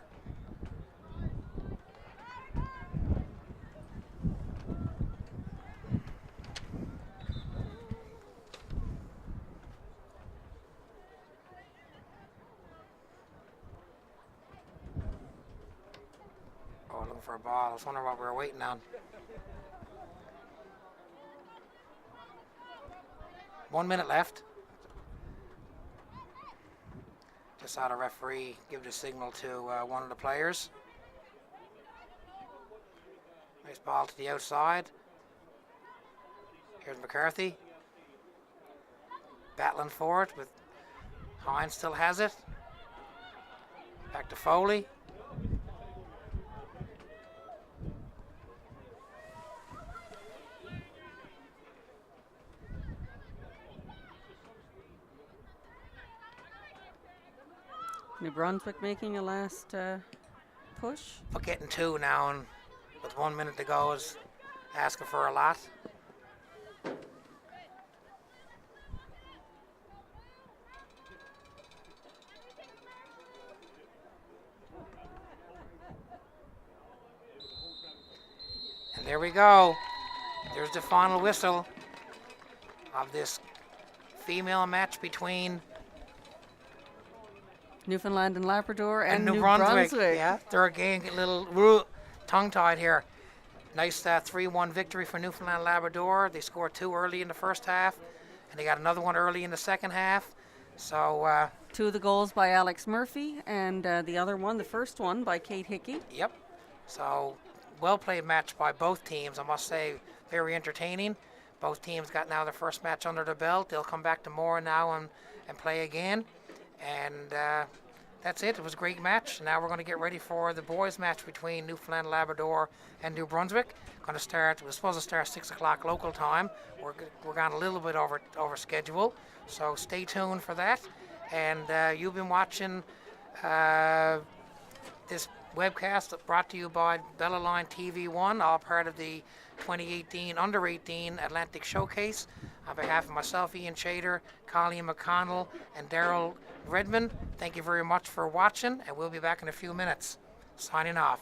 Speaker 1: Oh, looking for a ball. I was wondering what we were waiting on. 1 minute left. Just saw the referee give the signal to one of the players. Nice ball to the outside. Here's McCarthy. Battling for it with Hines still has it. Back to Foley.
Speaker 2: New Brunswick making a last push.
Speaker 1: But getting two now, and with 1 minute to go is asking for a lot. And there we go. There's the final whistle of this female match between
Speaker 2: Newfoundland and Labrador and
Speaker 1: New Brunswick. Yeah, they're again a little tongue-tied here. Nice 3-1 victory for Newfoundland and Labrador. They scored two early in the first half, and they got another one early in the second half. So
Speaker 2: two of the goals by Alex Murphy, and the other one, the first one, by Kate Hickey.
Speaker 1: Yep. So well-played match by both teams. I must say, very entertaining. Both teams got now their first match under their belt. They'll come back tomorrow now and play again. And that's it. It was a great match. Now we're going to get ready for the boys' match between Newfoundland, Labrador, and New Brunswick. We're supposed to start 6 o'clock local time. We're going a little bit over schedule, so stay tuned for that. And you've been watching this webcast brought to you by Bella Line TV1, all part of the 2018 Under-18 Atlantic Showcase. On behalf of myself, Ian Chater, Colleen McConnell, and Daryl Redmond, thank you very much for watching, and we'll be back in a few minutes. Signing off.